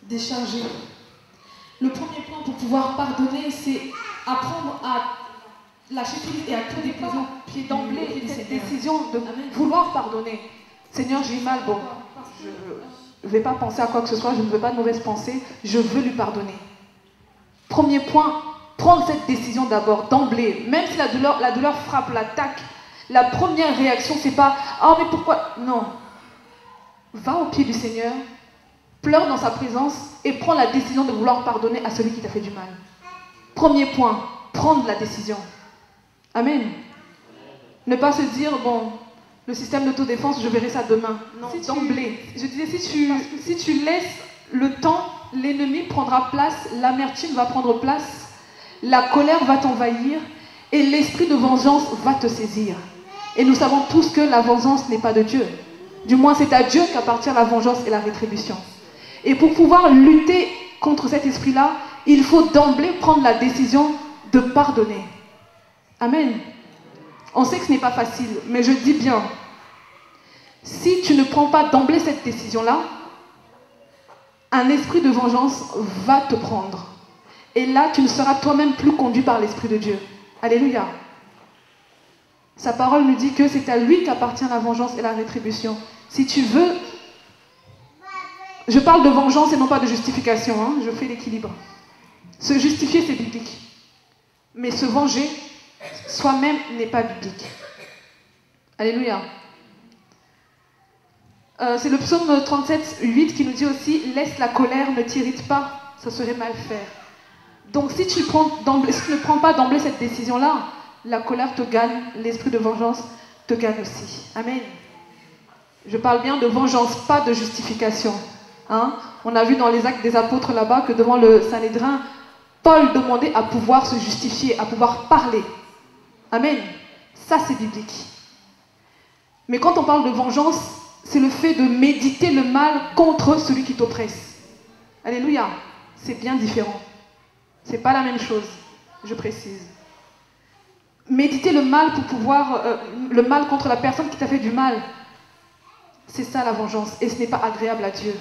D: Décharger. Le premier point pour pouvoir pardonner, c'est apprendre à lâcher prise et à tout déposer au pied
C: D'emblée,
D: du
C: cette
D: Seigneur.
C: décision de vouloir pardonner. Seigneur, j'ai eu mal, bon, je ne vais pas penser à quoi que ce soit, je ne veux pas de mauvaises pensées, je veux lui pardonner. Premier point, prendre cette décision d'abord, d'emblée. Même si la douleur frappe, l'attaque, la première réaction, c'est pas « Oh, mais pourquoi ?» Non. Va au pied du Seigneur, pleure dans sa présence et prends la décision de vouloir pardonner à celui qui t'a fait du mal. Premier point, prendre la décision. Amen. Ne pas se dire, bon, le système d'autodéfense, je verrai ça demain. Non, d'emblée. Je disais, si tu laisses le temps, l'ennemi prendra place, l'amertume va prendre place, la colère va t'envahir et l'esprit de vengeance va te saisir. Et nous savons tous que la vengeance n'est pas de Dieu. Du moins, c'est à Dieu qu'appartient la vengeance et la rétribution. Et pour pouvoir lutter contre cet esprit-là, il faut d'emblée prendre la décision de pardonner. Amen. On sait que ce n'est pas facile, mais je dis bien, si tu ne prends pas d'emblée cette décision-là, un esprit de vengeance va te prendre. Et là, tu ne seras toi-même plus conduit par l'Esprit de Dieu. Alléluia. Sa parole nous dit que c'est à lui qu'appartient la vengeance et la rétribution. Si tu veux, je parle de vengeance et non pas de justification, hein, je fais l'équilibre. Se justifier, c'est biblique. Mais se venger, soi-même, n'est pas biblique. Alléluia. C'est le psaume 37, 8 qui nous dit aussi « Laisse la colère, ne t'irrite pas, ça serait mal faire. » Donc si tu ne prends pas d'emblée cette décision-là, la colère te gagne, l'esprit de vengeance te gagne aussi. Amen. Je parle bien de vengeance, pas de justification. Hein? On a vu dans les Actes des Apôtres là-bas que devant le Sanhédrin, Paul demandait à pouvoir se justifier, à pouvoir parler. Amen. Ça, c'est biblique. Mais quand on parle de vengeance, c'est le fait de méditer le mal contre celui qui t'oppresse. Alléluia. C'est bien différent. C'est pas la même chose, je précise. Méditer le mal pour pouvoir... le mal contre la personne qui t'a fait du mal. C'est ça la vengeance. Et ce n'est pas agréable à Dieu.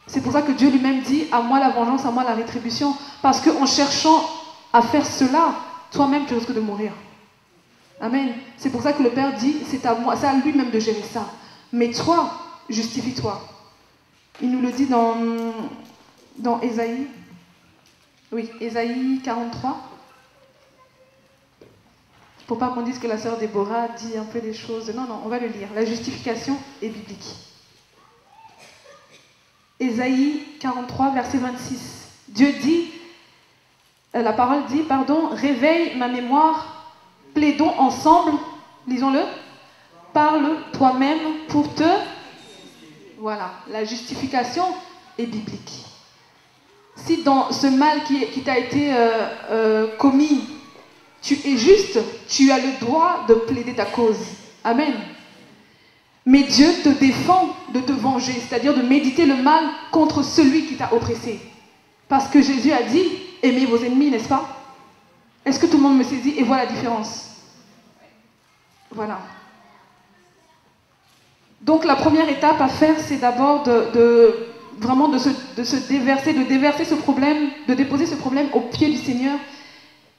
C: C'est pour ça que Dieu lui-même dit « À moi la vengeance, à moi la rétribution ». Parce qu'en cherchant à faire cela, toi-même tu risques de mourir. Amen. C'est pour ça que le Père dit « C'est à moi, c'est à lui-même de gérer ça. Mais toi, justifie-toi ». Il nous le dit dans Ésaïe. Oui, Ésaïe 43. Pour pas qu'on dise que la sœur Déborah dit un peu des choses. Non, on va le lire. La justification est biblique. Ésaïe 43, verset 26. Dieu dit, la parole dit, pardon, réveille ma mémoire, plaidons ensemble, lisons-le, parle toi-même pour te... Voilà, la justification est biblique. Si dans ce mal qui t'a été commis, tu es juste, tu as le droit de plaider ta cause. Amen. Mais Dieu te défend de te venger, c'est-à-dire de méditer le mal contre celui qui t'a oppressé. Parce que Jésus a dit, aimez vos ennemis, n'est-ce pas? Est-ce que tout le monde me saisit et voit la différence? Voilà. Donc la première étape à faire, c'est d'abord vraiment de déverser ce problème, de déposer ce problème au pied du Seigneur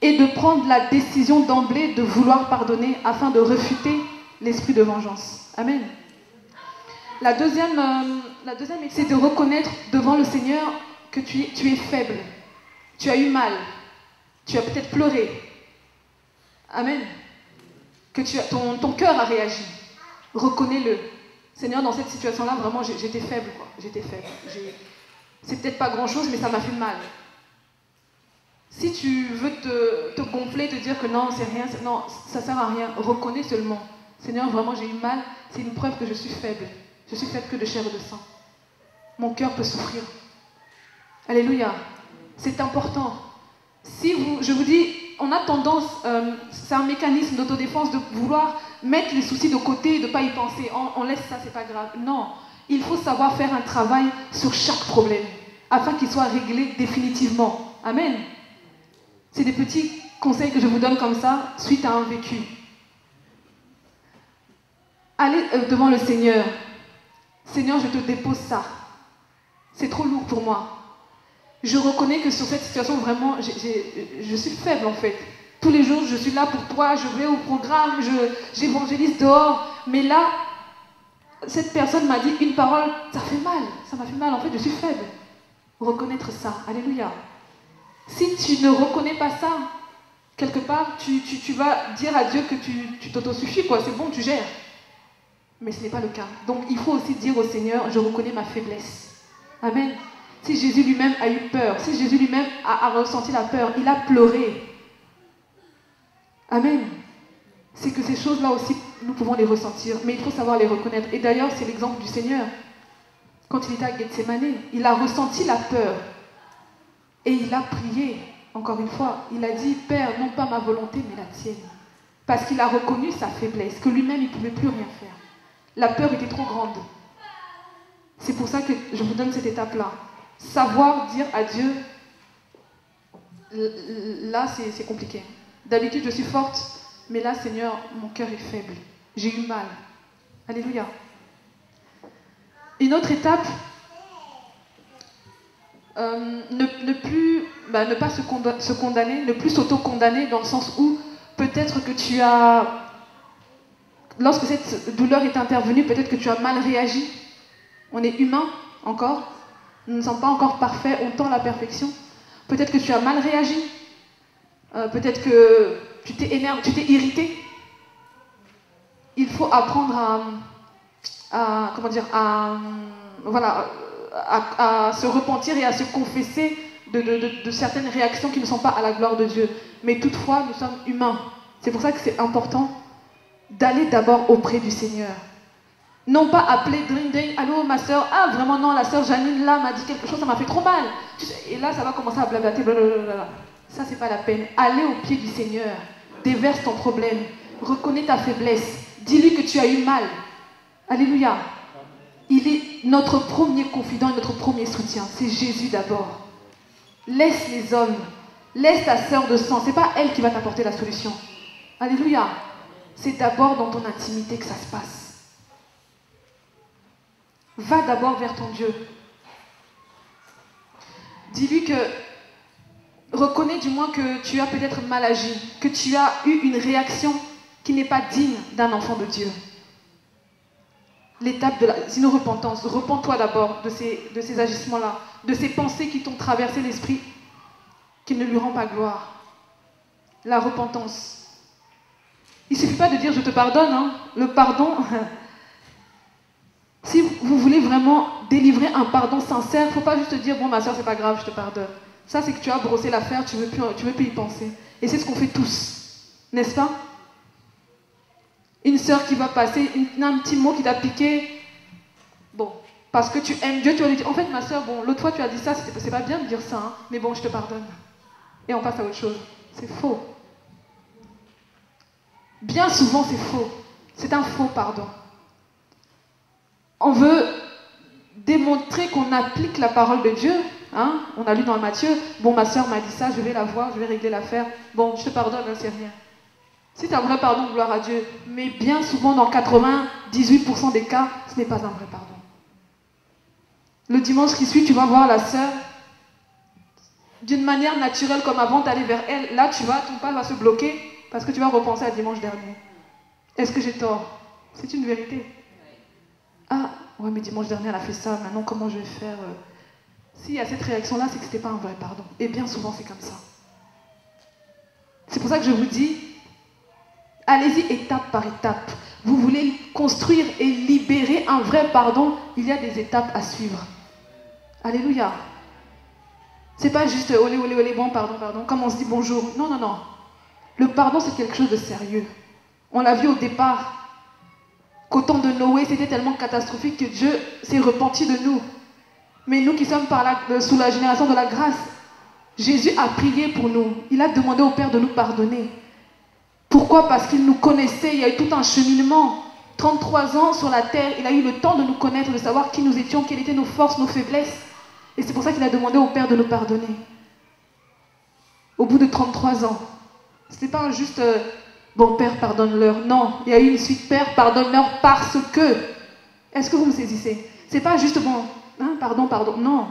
C: et de prendre la décision d'emblée de vouloir pardonner afin de refuter l'esprit de vengeance. Amen. La deuxième, c'est de reconnaître devant le Seigneur que tu es faible, tu as eu mal, tu as peut-être pleuré. Amen. Que ton cœur a réagi. Reconnais-le. Seigneur, dans cette situation-là, vraiment, j'étais faible, quoi. J'étais faible. C'est peut-être pas grand-chose, mais ça m'a fait mal. Si tu veux te gonfler, te dire que non, c'est rien, non, ça sert à rien, reconnais seulement. Seigneur, vraiment, j'ai eu mal, c'est une preuve que je suis faible. Je suis faite que de chair et de sang. Mon cœur peut souffrir. Alléluia. C'est important. Je vous dis, on a tendance, c'est un mécanisme d'autodéfense de vouloir mettre les soucis de côté et de ne pas y penser. On laisse ça, c'est pas grave. Non, il faut savoir faire un travail sur chaque problème afin qu'il soit réglé définitivement. Amen. C'est des petits conseils que je vous donne comme ça, suite à un vécu. Allez devant le Seigneur. Seigneur, je te dépose ça. C'est trop lourd pour moi. Je reconnais que sur cette situation, vraiment, je suis faible en fait. Tous les jours, je suis là pour toi, je vais au programme, j'évangélise dehors. Mais là, cette personne m'a dit une parole, ça fait mal. Ça m'a fait mal, en fait, je suis faible. Reconnaître ça. Alléluia. Si tu ne reconnais pas ça, quelque part, tu vas dire à Dieu que tu t'autosuffis, quoi. C'est bon, tu gères. Mais ce n'est pas le cas. Donc, il faut aussi dire au Seigneur, je reconnais ma faiblesse. Amen. Si Jésus lui-même a eu peur, si Jésus lui-même a ressenti la peur, il a pleuré. Amen. C'est que ces choses-là aussi, nous pouvons les ressentir, mais il faut savoir les reconnaître. Et d'ailleurs, c'est l'exemple du Seigneur. Quand il était à Gethsémane, il a ressenti la peur. Et il a prié, encore une fois. Il a dit, Père, non pas ma volonté, mais la tienne. Parce qu'il a reconnu sa faiblesse, que lui-même, il ne pouvait plus rien faire. La peur était trop grande. C'est pour ça que je vous donne cette étape-là. Savoir dire à Dieu, là c'est compliqué. D'habitude je suis forte, mais là Seigneur, mon cœur est faible. J'ai eu mal. Alléluia. Une autre étape, ne pas se condamner, ne plus s'auto-condamner dans le sens où peut-être que tu as, lorsque cette douleur est intervenue, peut-être que tu as mal réagi. On est humain encore. Nous ne sommes pas encore parfaits, on tend la perfection. Peut-être que tu as mal réagi. Peut-être que tu t'es énervé, tu t'es irrité. Il faut apprendre à se repentir et à se confesser de certaines réactions qui ne sont pas à la gloire de Dieu. Mais toutefois, nous sommes humains. C'est pour ça que c'est important d'aller d'abord auprès du Seigneur. Non pas appeler, dring, allô ma soeur, ah vraiment non, la soeur Janine là m'a dit quelque chose, ça m'a fait trop mal. Et là ça va commencer à blablater, blablabla. Ça c'est pas la peine. Allez au pied du Seigneur, déverse ton problème, reconnais ta faiblesse, dis-lui que tu as eu mal. Alléluia. Il est notre premier confident et notre premier soutien, c'est Jésus d'abord. Laisse les hommes, laisse ta soeur de sang, c'est pas elle qui va t'apporter la solution. Alléluia. C'est d'abord dans ton intimité que ça se passe. Va d'abord vers ton Dieu. Dis-lui que, reconnais du moins que tu as peut-être mal agi, que tu as eu une réaction qui n'est pas digne d'un enfant de Dieu. L'étape de la repentance. Repens-toi d'abord de ces agissements-là, de ces pensées qui t'ont traversé l'esprit, qui ne lui rend pas gloire. La repentance. Il ne suffit pas de dire je te pardonne, hein. Le pardon... Si vous voulez vraiment délivrer un pardon sincère, il ne faut pas juste dire « Bon, ma soeur, c'est pas grave, je te pardonne ». Ça, c'est que tu as brossé l'affaire, tu ne veux plus y penser. Et c'est ce qu'on fait tous, n'est-ce pas? Une soeur qui va passer, un petit mot qui t'a piqué, bon, parce que tu aimes Dieu, tu vas lui dire « En fait, ma soeur, bon, l'autre fois, tu as dit ça, c'est pas bien de dire ça, hein, mais bon, je te pardonne. » Et on passe à autre chose. C'est faux. Bien souvent, c'est faux. C'est un faux pardon. On veut démontrer qu'on applique la parole de Dieu. Hein? On a lu dans Matthieu, bon, ma soeur m'a dit ça, je vais la voir, je vais régler l'affaire. Bon, je te pardonne, hein, c'est rien. C'est un vrai pardon, gloire à Dieu. Mais bien souvent, dans 90% 98% des cas, ce n'est pas un vrai pardon. Le dimanche qui suit, tu vas voir la sœur, d'une manière naturelle comme avant, tu allais vers elle. Là, ton pas va se bloquer parce que tu vas repenser à dimanche dernier. Est-ce que j'ai tort? C'est une vérité. Ah, ouais, mais dimanche dernier, elle a fait ça. Maintenant, comment je vais faire? S'il y a cette réaction-là, c'est que ce n'était pas un vrai pardon. Et bien souvent, c'est comme ça. C'est pour ça que je vous dis, allez-y étape par étape. Vous voulez construire et libérer un vrai pardon, il y a des étapes à suivre. Alléluia. C'est pas juste olé, olé, olé, bon, pardon, pardon, comme on se dit bonjour. Non, non, non. Le pardon, c'est quelque chose de sérieux. On l'a vu au départ, qu'au temps de Noé, c'était tellement catastrophique que Dieu s'est repenti de nous. Mais nous qui sommes sous la génération de la grâce, Jésus a prié pour nous. Il a demandé au Père de nous pardonner. Pourquoi? Parce qu'il nous connaissait, il y a eu tout un cheminement. 33 ans sur la terre, il a eu le temps de nous connaître, de savoir qui nous étions, quelles étaient nos forces, nos faiblesses. Et c'est pour ça qu'il a demandé au Père de nous pardonner. Au bout de 33 ans. Ce n'est pas juste, bon Père, pardonne-leur. Non, il y a eu une suite, Père, pardonne-leur parce que. Est-ce que vous me saisissez? C'est pas juste, bon, hein, pardon, pardon. Non.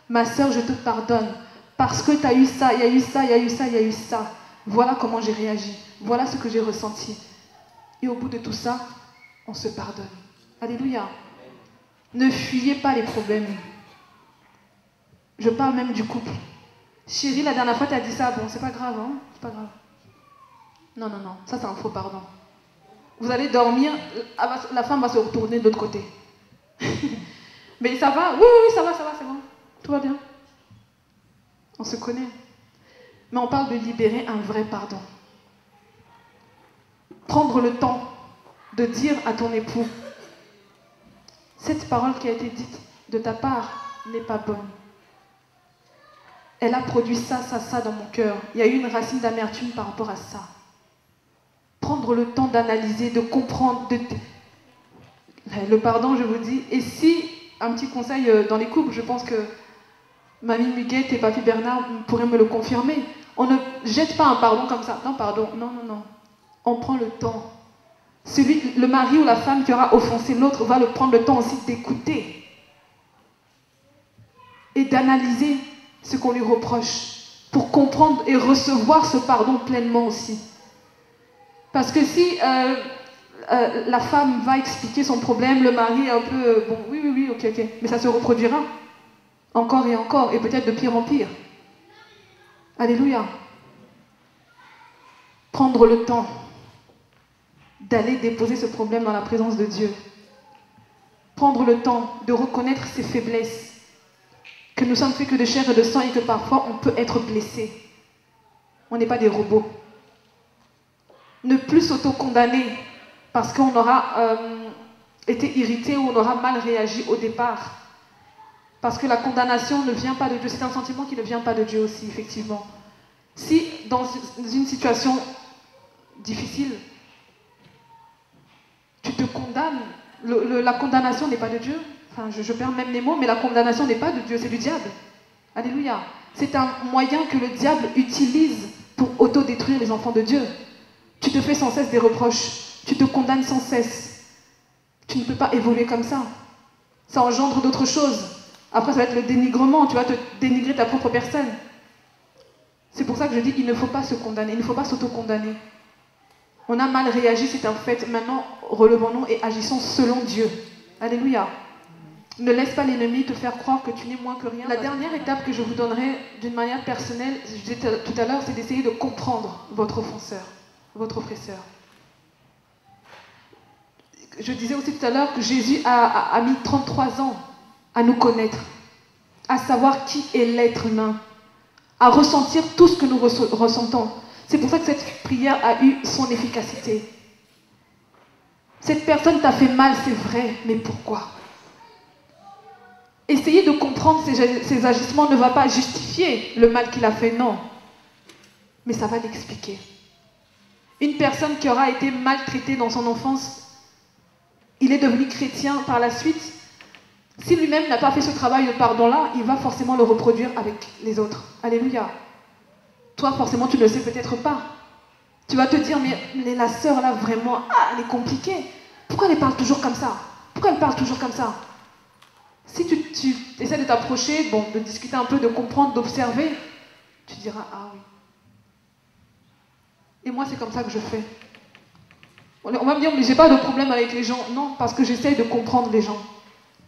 C: Ma sœur, je te pardonne. Parce que tu as eu ça, il y a eu ça, il y a eu ça, il y a eu ça. Voilà comment j'ai réagi. Voilà ce que j'ai ressenti. Et au bout de tout ça, on se pardonne. Alléluia. Ne fuyez pas les problèmes. Je parle même du couple. Chérie, la dernière fois, tu as dit ça. Bon, c'est pas grave, hein? C'est pas grave. Non, non, non. Ça, c'est un faux pardon. Vous allez dormir, la femme va se retourner de l'autre côté. Mais ça va? Oui, oui, ça va, c'est bon. Tout va bien. On se connaît. Mais on parle de libérer un vrai pardon. Prendre le temps de dire à ton époux, cette parole qui a été dite de ta part n'est pas bonne. Elle a produit ça, ça, ça dans mon cœur. Il y a eu une racine d'amertume par rapport à ça. Prendre le temps d'analyser, de comprendre. Le pardon, je vous dis. Et si, un petit conseil dans les couples, je pense que Mamie Muguette et Papy Bernard pourraient me le confirmer. On ne jette pas un pardon comme ça. Non, pardon. Non, non, non. On prend le temps. Le mari ou la femme qui aura offensé l'autre va prendre le temps aussi d'écouter et d'analyser ce qu'on lui reproche pour comprendre et recevoir ce pardon pleinement aussi. Parce que si la femme va expliquer son problème, le mari est un peu bon, oui, oui, oui, ok, ok, mais ça se reproduira encore et peut-être de pire en pire. Alléluia. Prendre le temps d'aller déposer ce problème dans la présence de Dieu. Prendre le temps de reconnaître ses faiblesses, que nous sommes faits que de chair et de sang et que parfois on peut être blessé. On n'est pas des robots. Ne plus s'auto-condamner parce qu'on aura été irrité ou on aura mal réagi au départ. Parce que la condamnation ne vient pas de Dieu. C'est un sentiment qui ne vient pas de Dieu aussi, effectivement. Si dans une situation difficile, tu te condamnes, la condamnation n'est pas de Dieu. Enfin, je perds même les mots, mais la condamnation n'est pas de Dieu, c'est du diable. Alléluia. C'est un moyen que le diable utilise pour autodétruire les enfants de Dieu. Tu te fais sans cesse des reproches. Tu te condamnes sans cesse. Tu ne peux pas évoluer comme ça. Ça engendre d'autres choses. Après, ça va être le dénigrement. Tu vas te dénigrer ta propre personne. C'est pour ça que je dis qu'il ne faut pas se condamner. Il ne faut pas s'auto-condamner. On a mal réagi, c'est un fait. Maintenant, relevons-nous et agissons selon Dieu. Alléluia. Ne laisse pas l'ennemi te faire croire que tu n'es moins que rien. La dernière étape que je vous donnerai d'une manière personnelle, je disais tout à l'heure, c'est d'essayer de comprendre votre offenseur, votre oppresseur. Je disais aussi tout à l'heure que Jésus a mis 33 ans à nous connaître, à savoir qui est l'être humain, à ressentir tout ce que nous ressentons. C'est pour ça que cette prière a eu son efficacité. Cette personne t'a fait mal, c'est vrai, mais pourquoi? Essayer de comprendre ses agissements ne va pas justifier le mal qu'il a fait, non. Mais ça va l'expliquer. Une personne qui aura été maltraitée dans son enfance, il est devenu chrétien par la suite. Si lui-même n'a pas fait ce travail de pardon-là, il va forcément le reproduire avec les autres. Alléluia. Toi, forcément, tu ne le sais peut-être pas. Tu vas te dire, mais la sœur là, vraiment, elle est compliquée. Pourquoi pourquoi elle parle toujours comme ça? Pourquoi elle parle toujours comme ça? Si tu essaies de t'approcher, bon, de discuter un peu, de comprendre, d'observer, tu diras, ah oui. Et moi, c'est comme ça que je fais. On va me dire, mais j'ai pas de problème avec les gens. Non, parce que j'essaye de comprendre les gens.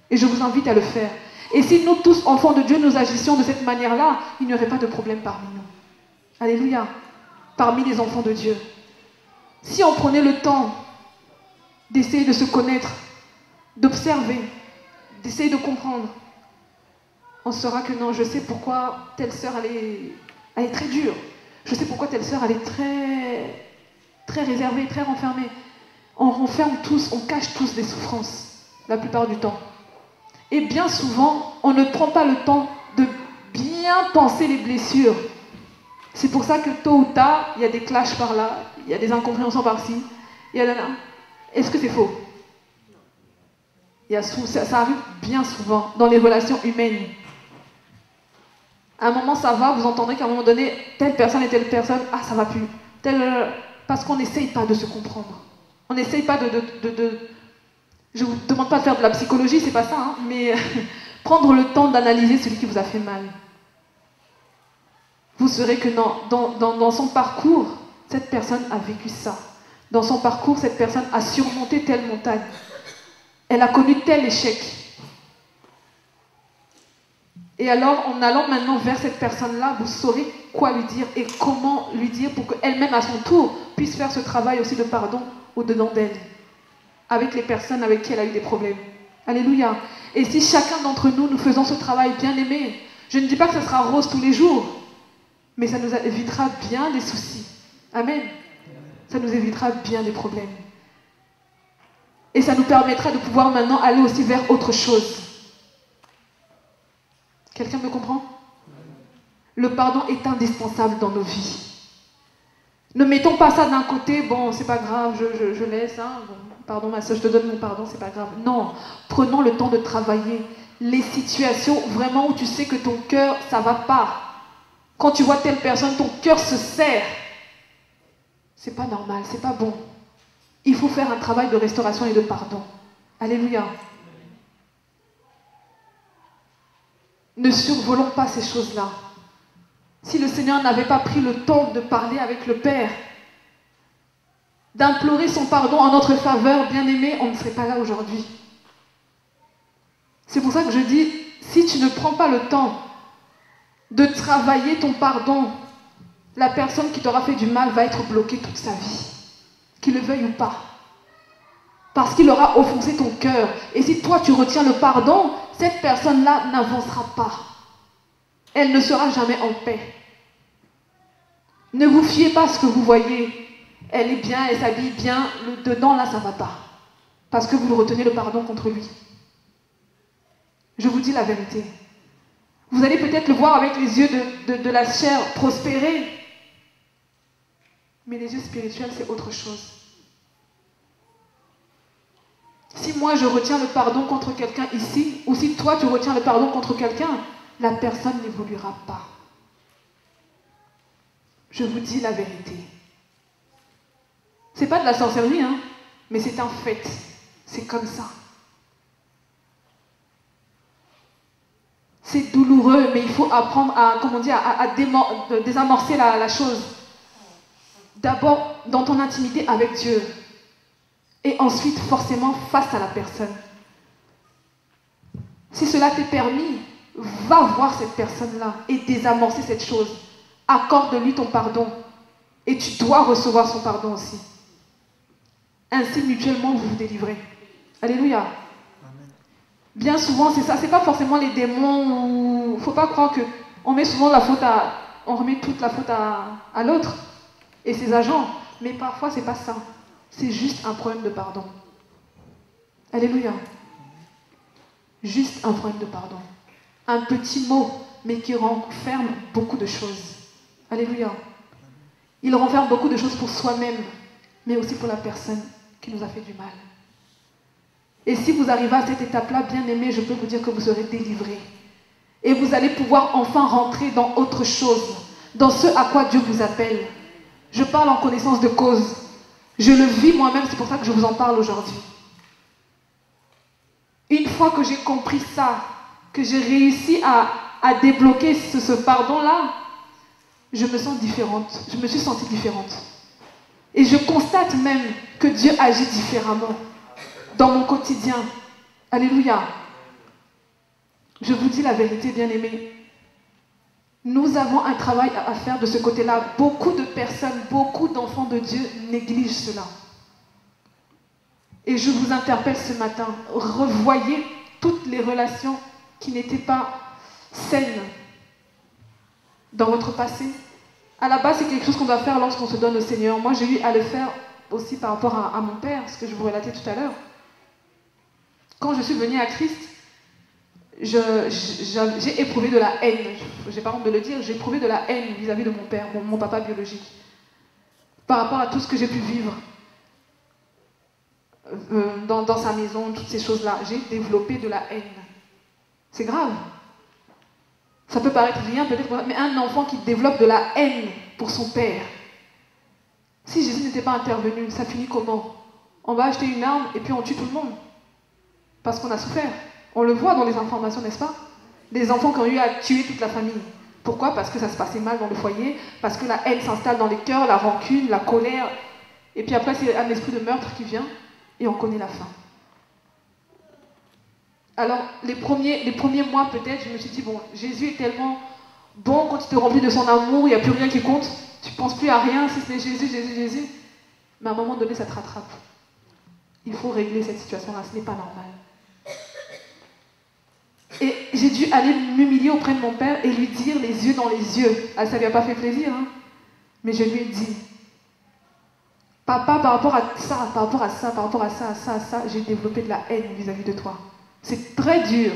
C: Et je vous invite à le faire. Et si nous tous, enfants de Dieu, nous agissions de cette manière-là, il n'y aurait pas de problème parmi nous. Alléluia. Parmi les enfants de Dieu. Si on prenait le temps d'essayer de se connaître, d'observer, d'essayer de comprendre, on saura que non, je sais pourquoi telle sœur, elle est très dure. Je sais pourquoi telle sœur, elle est très réservée, très renfermée. On renferme tous, on cache tous des souffrances, la plupart du temps. Et bien souvent, on ne prend pas le temps de bien penser les blessures. C'est pour ça que tôt ou tard, il y a des clashs par là, il y a des incompréhensions par-ci, il y a là. Est-ce que c'est faux? Ça arrive bien souvent dans les relations humaines. À un moment, ça va, vous entendrez qu'à un moment donné, telle personne et telle personne, ah, ça va plus. Parce qu'on n'essaye pas de se comprendre. On n'essaye pas je ne vous demande pas de faire de la psychologie, c'est pas ça, hein, mais prendre le temps d'analyser celui qui vous a fait mal. Vous saurez que non, dans son parcours, cette personne a vécu ça. Dans son parcours, cette personne a surmonté telle montagne. Elle a connu tel échec. Et alors, en allant maintenant vers cette personne-là, vous saurez quoi lui dire et comment lui dire pour qu'elle-même, à son tour, puisse faire ce travail aussi de pardon au-dedans d'elle, avec les personnes avec qui elle a eu des problèmes. Alléluia. Et si chacun d'entre nous, nous faisons ce travail bien aimé, je ne dis pas que ce sera rose tous les jours, mais ça nous évitera bien des soucis. Amen. Ça nous évitera bien des problèmes. Et ça nous permettra de pouvoir maintenant aller aussi vers autre chose. Quelqu'un me comprend? Le pardon est indispensable dans nos vies. Ne mettons pas ça d'un côté, bon, c'est pas grave, je laisse, hein, bon, pardon ma soeur, je te donne mon pardon, c'est pas grave. Non, prenons le temps de travailler les situations vraiment où tu sais que ton cœur, ça va pas. Quand tu vois telle personne, ton cœur se serre. C'est pas normal, c'est pas bon. Il faut faire un travail de restauration et de pardon. Alléluia. Ne survolons pas ces choses-là. Si le Seigneur n'avait pas pris le temps de parler avec le Père, d'implorer son pardon en notre faveur, bien-aimé, on ne serait pas là aujourd'hui. C'est pour ça que je dis, si tu ne prends pas le temps de travailler ton pardon, la personne qui t'aura fait du mal va être bloquée toute sa vie, qu'il le veuille ou pas. Parce qu'il aura offensé ton cœur. Et si toi tu retiens le pardon, cette personne-là n'avancera pas. Elle ne sera jamais en paix. Ne vous fiez pas à ce que vous voyez. Elle est bien, elle s'habille bien. Le dedans, là, ça ne va pas. Parce que vous retenez le pardon contre lui. Je vous dis la vérité. Vous allez peut-être le voir avec les yeux de la chair prospérer. Mais les yeux spirituels, c'est autre chose. Si moi je retiens le pardon contre quelqu'un ici, ou si toi tu retiens le pardon contre quelqu'un, la personne n'évoluera pas. Je vous dis la vérité. C'est pas de la sorcellerie, hein, mais c'est un fait. C'est comme ça. C'est douloureux, mais il faut apprendre à, comment dire, à désamorcer la chose. D'abord, dans ton intimité avec Dieu. Et ensuite, forcément, face à la personne. Si cela t'est permis, va voir cette personne-là et désamorcer cette chose. Accorde-lui ton pardon. Et tu dois recevoir son pardon aussi. Ainsi, mutuellement, vous vous délivrez. Alléluia. Amen. Bien souvent, c'est ça. C'est pas forcément les démons. Il ne faut pas croire qu'on met souvent la faute on remet toute la faute à l'autre et ses agents. Mais parfois, c'est pas ça. C'est juste un problème de pardon. Alléluia. Juste un problème de pardon. Un petit mot, mais qui renferme beaucoup de choses. Alléluia. Il renferme beaucoup de choses pour soi-même, mais aussi pour la personne qui nous a fait du mal. Et si vous arrivez à cette étape-là, bien aimé, je peux vous dire que vous serez délivrés. Et vous allez pouvoir enfin rentrer dans autre chose, dans ce à quoi Dieu vous appelle. Je parle en connaissance de cause. Je le vis moi-même, c'est pour ça que je vous en parle aujourd'hui. Une fois que j'ai compris ça, que j'ai réussi à débloquer ce pardon-là, je me sens différente. Je me suis sentie différente. Et je constate même que Dieu agit différemment dans mon quotidien. Alléluia. Je vous dis la vérité, bien-aimés. Nous avons un travail à faire de ce côté-là. Beaucoup de personnes, beaucoup d'enfants de Dieu négligent cela. Et je vous interpelle ce matin. Revoyez toutes les relations qui n'étaient pas saines dans votre passé. À la base, c'est quelque chose qu'on doit faire lorsqu'on se donne au Seigneur. Moi, j'ai eu à le faire aussi par rapport à mon père, ce que je vous relatais tout à l'heure. Quand je suis venue à Christ, j'ai éprouvé de la haine. J'ai pas honte de le dire, j'ai éprouvé de la haine vis-à-vis de mon père, mon papa biologique. Par rapport à tout ce que j'ai pu vivre dans sa maison, toutes ces choses-là. J'ai développé de la haine. C'est grave. Ça peut paraître rien, peut-être, mais un enfant qui développe de la haine pour son père. Si Jésus n'était pas intervenu, ça finit comment? On va acheter une arme et puis on tue tout le monde. Parce qu'on a souffert. On le voit dans les informations, n'est-ce pas? Des enfants qui ont eu à tuer toute la famille. Pourquoi? Parce que ça se passait mal dans le foyer, parce que la haine s'installe dans les cœurs, la rancune, la colère. Et puis après, c'est un esprit de meurtre qui vient et on connaît la fin. Alors, les premiers mois peut-être, je me suis dit, bon, Jésus est tellement bon quand tu te remplis de son amour, il n'y a plus rien qui compte, tu ne penses plus à rien, si c'est Jésus, Jésus, Jésus. Mais à un moment donné, ça te rattrape. Il faut régler cette situation-là, ce n'est pas normal. Et j'ai dû aller m'humilier auprès de mon père et lui dire les yeux dans les yeux. Ah, ça ne lui a pas fait plaisir, hein? Mais je lui ai dit, papa, par rapport à ça, par rapport à ça, par rapport à ça, à ça, à ça, j'ai développé de la haine vis-à-vis de toi. C'est très dur.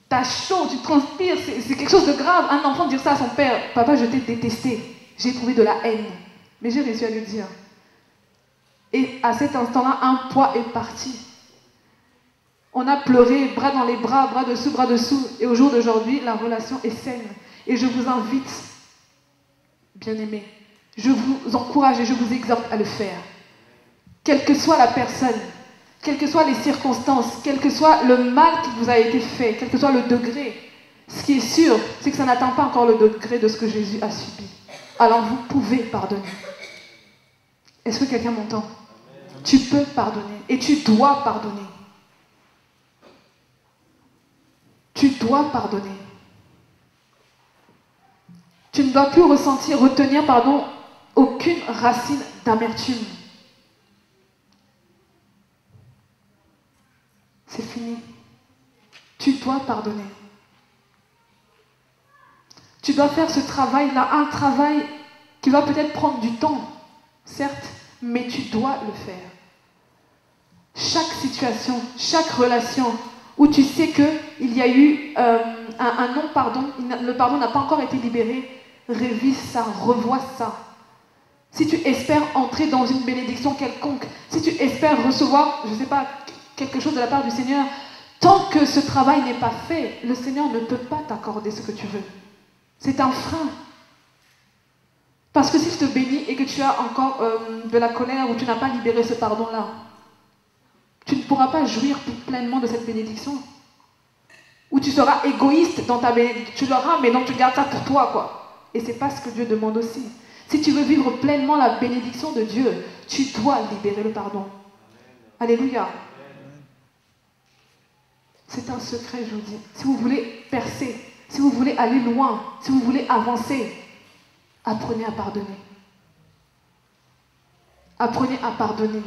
C: T'as chaud, tu transpires, c'est quelque chose de grave. Un enfant dire ça à son père, papa, je t'ai détesté, j'ai éprouvé de la haine. Mais j'ai réussi à lui dire. Et à cet instant-là, un poids est parti. On a pleuré, bras dans les bras, bras dessous, et au jour d'aujourd'hui, la relation est saine. Et je vous invite, bien-aimés, je vous encourage et je vous exhorte à le faire. Quelle que soit la personne, quelles que soient les circonstances, quel que soit le mal qui vous a été fait, quel que soit le degré, ce qui est sûr, c'est que ça n'atteint pas encore le degré de ce que Jésus a subi. Alors vous pouvez pardonner. Est-ce que quelqu'un m'entend? Tu peux pardonner et tu dois pardonner. Tu dois pardonner. Tu ne dois plus retenir, aucune racine d'amertume. C'est fini. Tu dois pardonner. Tu dois faire ce travail-là, un travail qui va peut-être prendre du temps, certes, mais tu dois le faire. Chaque situation, chaque relation où tu sais qu'il y a eu un non-pardon, le pardon n'a pas encore été libéré, révise ça, revois ça. Si tu espères entrer dans une bénédiction quelconque, si tu espères recevoir, je ne sais pas, quelque chose de la part du Seigneur, tant que ce travail n'est pas fait, le Seigneur ne peut pas t'accorder ce que tu veux. C'est un frein. Parce que si je te bénis et que tu as encore de la colère ou tu n'as pas libéré ce pardon-là, tu ne pourras pas jouir pleinement de cette bénédiction. Ou tu seras égoïste dans ta bénédiction. Tu l'auras, mais non, tu gardes ça pour toi, quoi. Et c'est pas ce que Dieu demande aussi. Si tu veux vivre pleinement la bénédiction de Dieu, tu dois libérer le pardon. Alléluia. C'est un secret, je vous dis. Si vous voulez percer, si vous voulez aller loin, si vous voulez avancer, apprenez à pardonner. Apprenez à pardonner.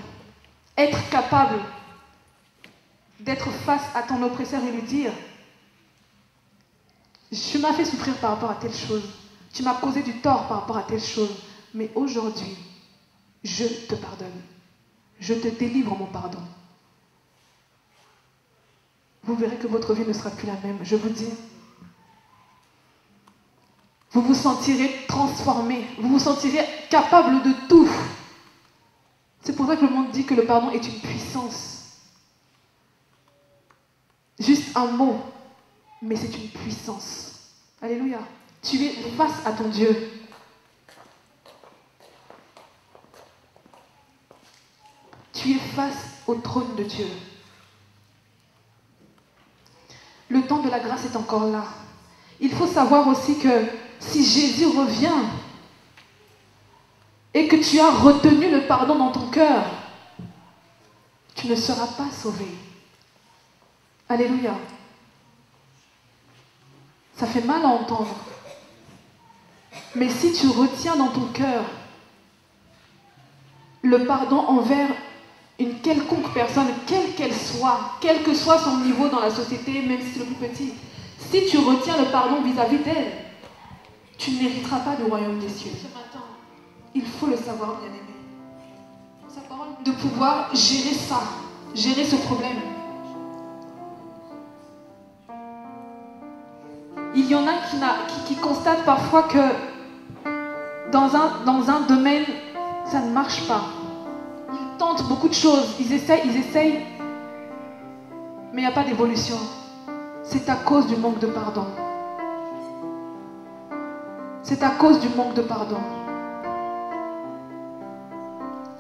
C: Être capable d'être face à ton oppresseur et lui dire, tu m'as fait souffrir par rapport à telle chose, tu m'as causé du tort par rapport à telle chose, mais aujourd'hui, je te pardonne. Je te délivre mon pardon. Vous verrez que votre vie ne sera plus la même, je vous dis. Vous vous sentirez transformé, vous vous sentirez capable de tout. C'est pour ça que le monde dit que le pardon est une puissance. Juste un mot, mais c'est une puissance. Alléluia. Tu es face à ton Dieu. Tu es face au trône de Dieu. Le temps de la grâce est encore là. Il faut savoir aussi que si Jésus revient et que tu as retenu le pardon dans ton cœur, tu ne seras pas sauvé. Alléluia. Ça fait mal à entendre. Mais si tu retiens dans ton cœur le pardon envers une quelconque personne, quelle qu'elle soit, quel que soit son niveau dans la société, même si c'est le plus petit, si tu retiens le pardon vis-à-vis d'elle, tu n'hériteras pas du royaume des cieux. Ce matin, il faut le savoir, bien-aimé. Sa parole de pouvoir gérer ça, gérer ce problème. Il y en a qui constatent parfois que dans un domaine, ça ne marche pas. Ils tentent beaucoup de choses, ils essayent, mais il n'y a pas d'évolution. C'est à cause du manque de pardon. C'est à cause du manque de pardon.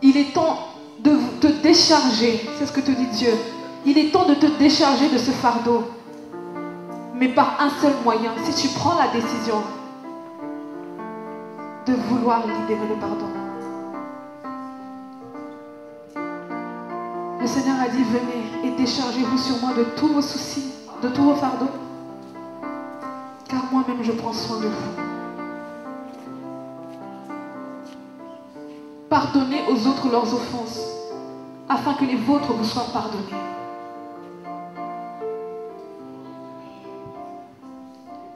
C: Il est temps de te décharger, c'est ce que te dit Dieu. Il est temps de te décharger de ce fardeau. Mais par un seul moyen, si tu prends la décision de vouloir libérer le pardon. Le Seigneur a dit, venez et déchargez-vous sur moi de tous vos soucis, de tous vos fardeaux, car moi-même je prends soin de vous. Pardonnez aux autres leurs offenses, afin que les vôtres vous soient pardonnés.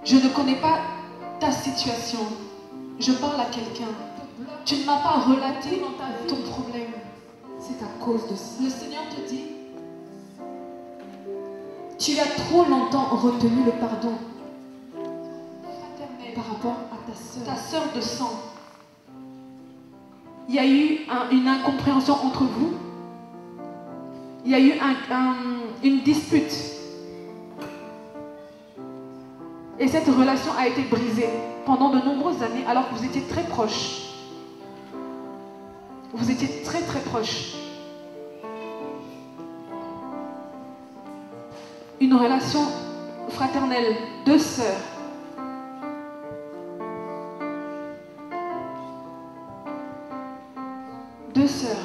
C: Je ne connais pas ta situation. Je parle à quelqu'un. Tu ne m'as pas relaté ton problème. C'est à cause de ça. Le Seigneur te dit, tu as trop longtemps retenu le pardon par rapport à ta sœur de sang. Il y a eu une incompréhension entre vous. Il y a eu une dispute. Et cette relation a été brisée pendant de nombreuses années alors que vous étiez très proches. Vous étiez très très proches. Une relation fraternelle, deux sœurs. Deux sœurs.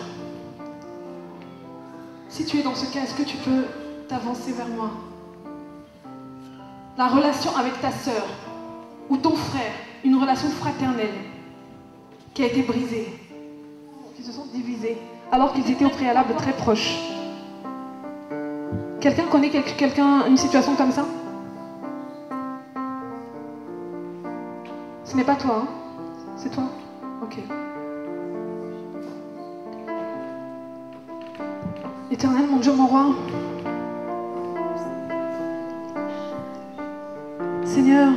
C: Si tu es dans ce cas, est-ce que tu peux t'avancer vers moi? La relation avec ta sœur ou ton frère, une relation fraternelle qui a été brisée, qui se sont divisés alors qu'ils étaient au préalable très proches. Quelqu'un connaît une situation comme ça? Ce n'est pas toi, hein? C'est toi? Ok. Éternel, mon Dieu, mon roi, Seigneur,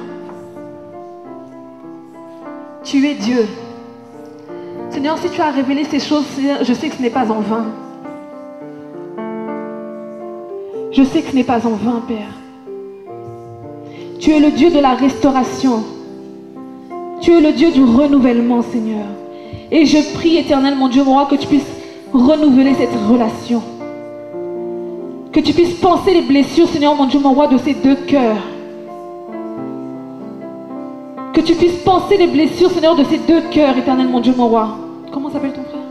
C: tu es Dieu. Seigneur, si tu as révélé ces choses, je sais que ce n'est pas en vain. Je sais que ce n'est pas en vain, Père. Tu es le Dieu de la restauration. Tu es le Dieu du renouvellement, Seigneur. Et je prie, Éternel, mon Dieu, mon roi, que tu puisses renouveler cette relation. Que tu puisses penser les blessures, Seigneur, mon Dieu, mon roi, de ces deux cœurs. Que tu puisses penser les blessures, Seigneur, de ces deux cœurs, Éternel, mon Dieu, mon roi. Comment s'appelle ton frère?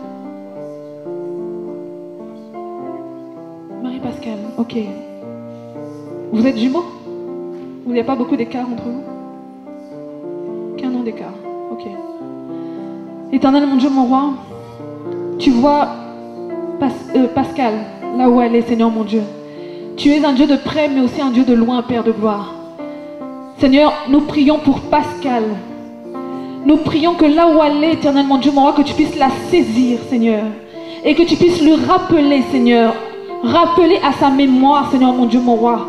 C: Marie-Pascal, ok. Vous êtes jumeaux? Il n'y a pas beaucoup d'écart entre vous? Qu'un an d'écart, ok. Éternel, mon Dieu, mon roi, tu vois Pascal, là où elle est, Seigneur, mon Dieu. Tu es un Dieu de près, mais aussi un Dieu de loin, Père de gloire. Seigneur, nous prions pour Pascal. Nous prions que là où elle est, Éternel, mon Dieu, mon roi, que tu puisses la saisir, Seigneur. Et que tu puisses lui rappeler, Seigneur. Rappeler à sa mémoire, Seigneur, mon Dieu, mon roi,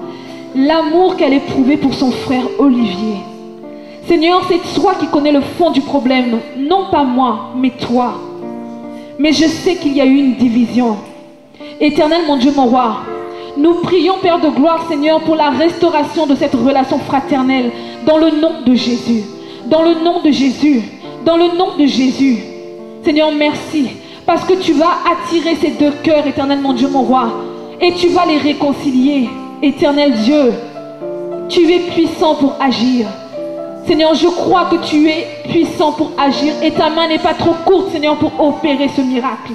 C: l'amour qu'elle éprouvait pour son frère Olivier. Seigneur, c'est toi qui connais le fond du problème. Non pas moi, mais toi. Mais je sais qu'il y a eu une division. Éternel, mon Dieu, mon roi, nous prions, Père de gloire, Seigneur, pour la restauration de cette relation fraternelle, dans le nom de Jésus. Dans le nom de Jésus. Dans le nom de Jésus. Seigneur, merci. Parce que tu vas attirer ces deux cœurs, Éternel, mon Dieu, mon roi. Et tu vas les réconcilier. Éternel Dieu,
D: Tu es puissant pour agir. Seigneur, je crois que tu es puissant pour agir et ta main n'est pas trop courte, Seigneur, pour opérer ce miracle.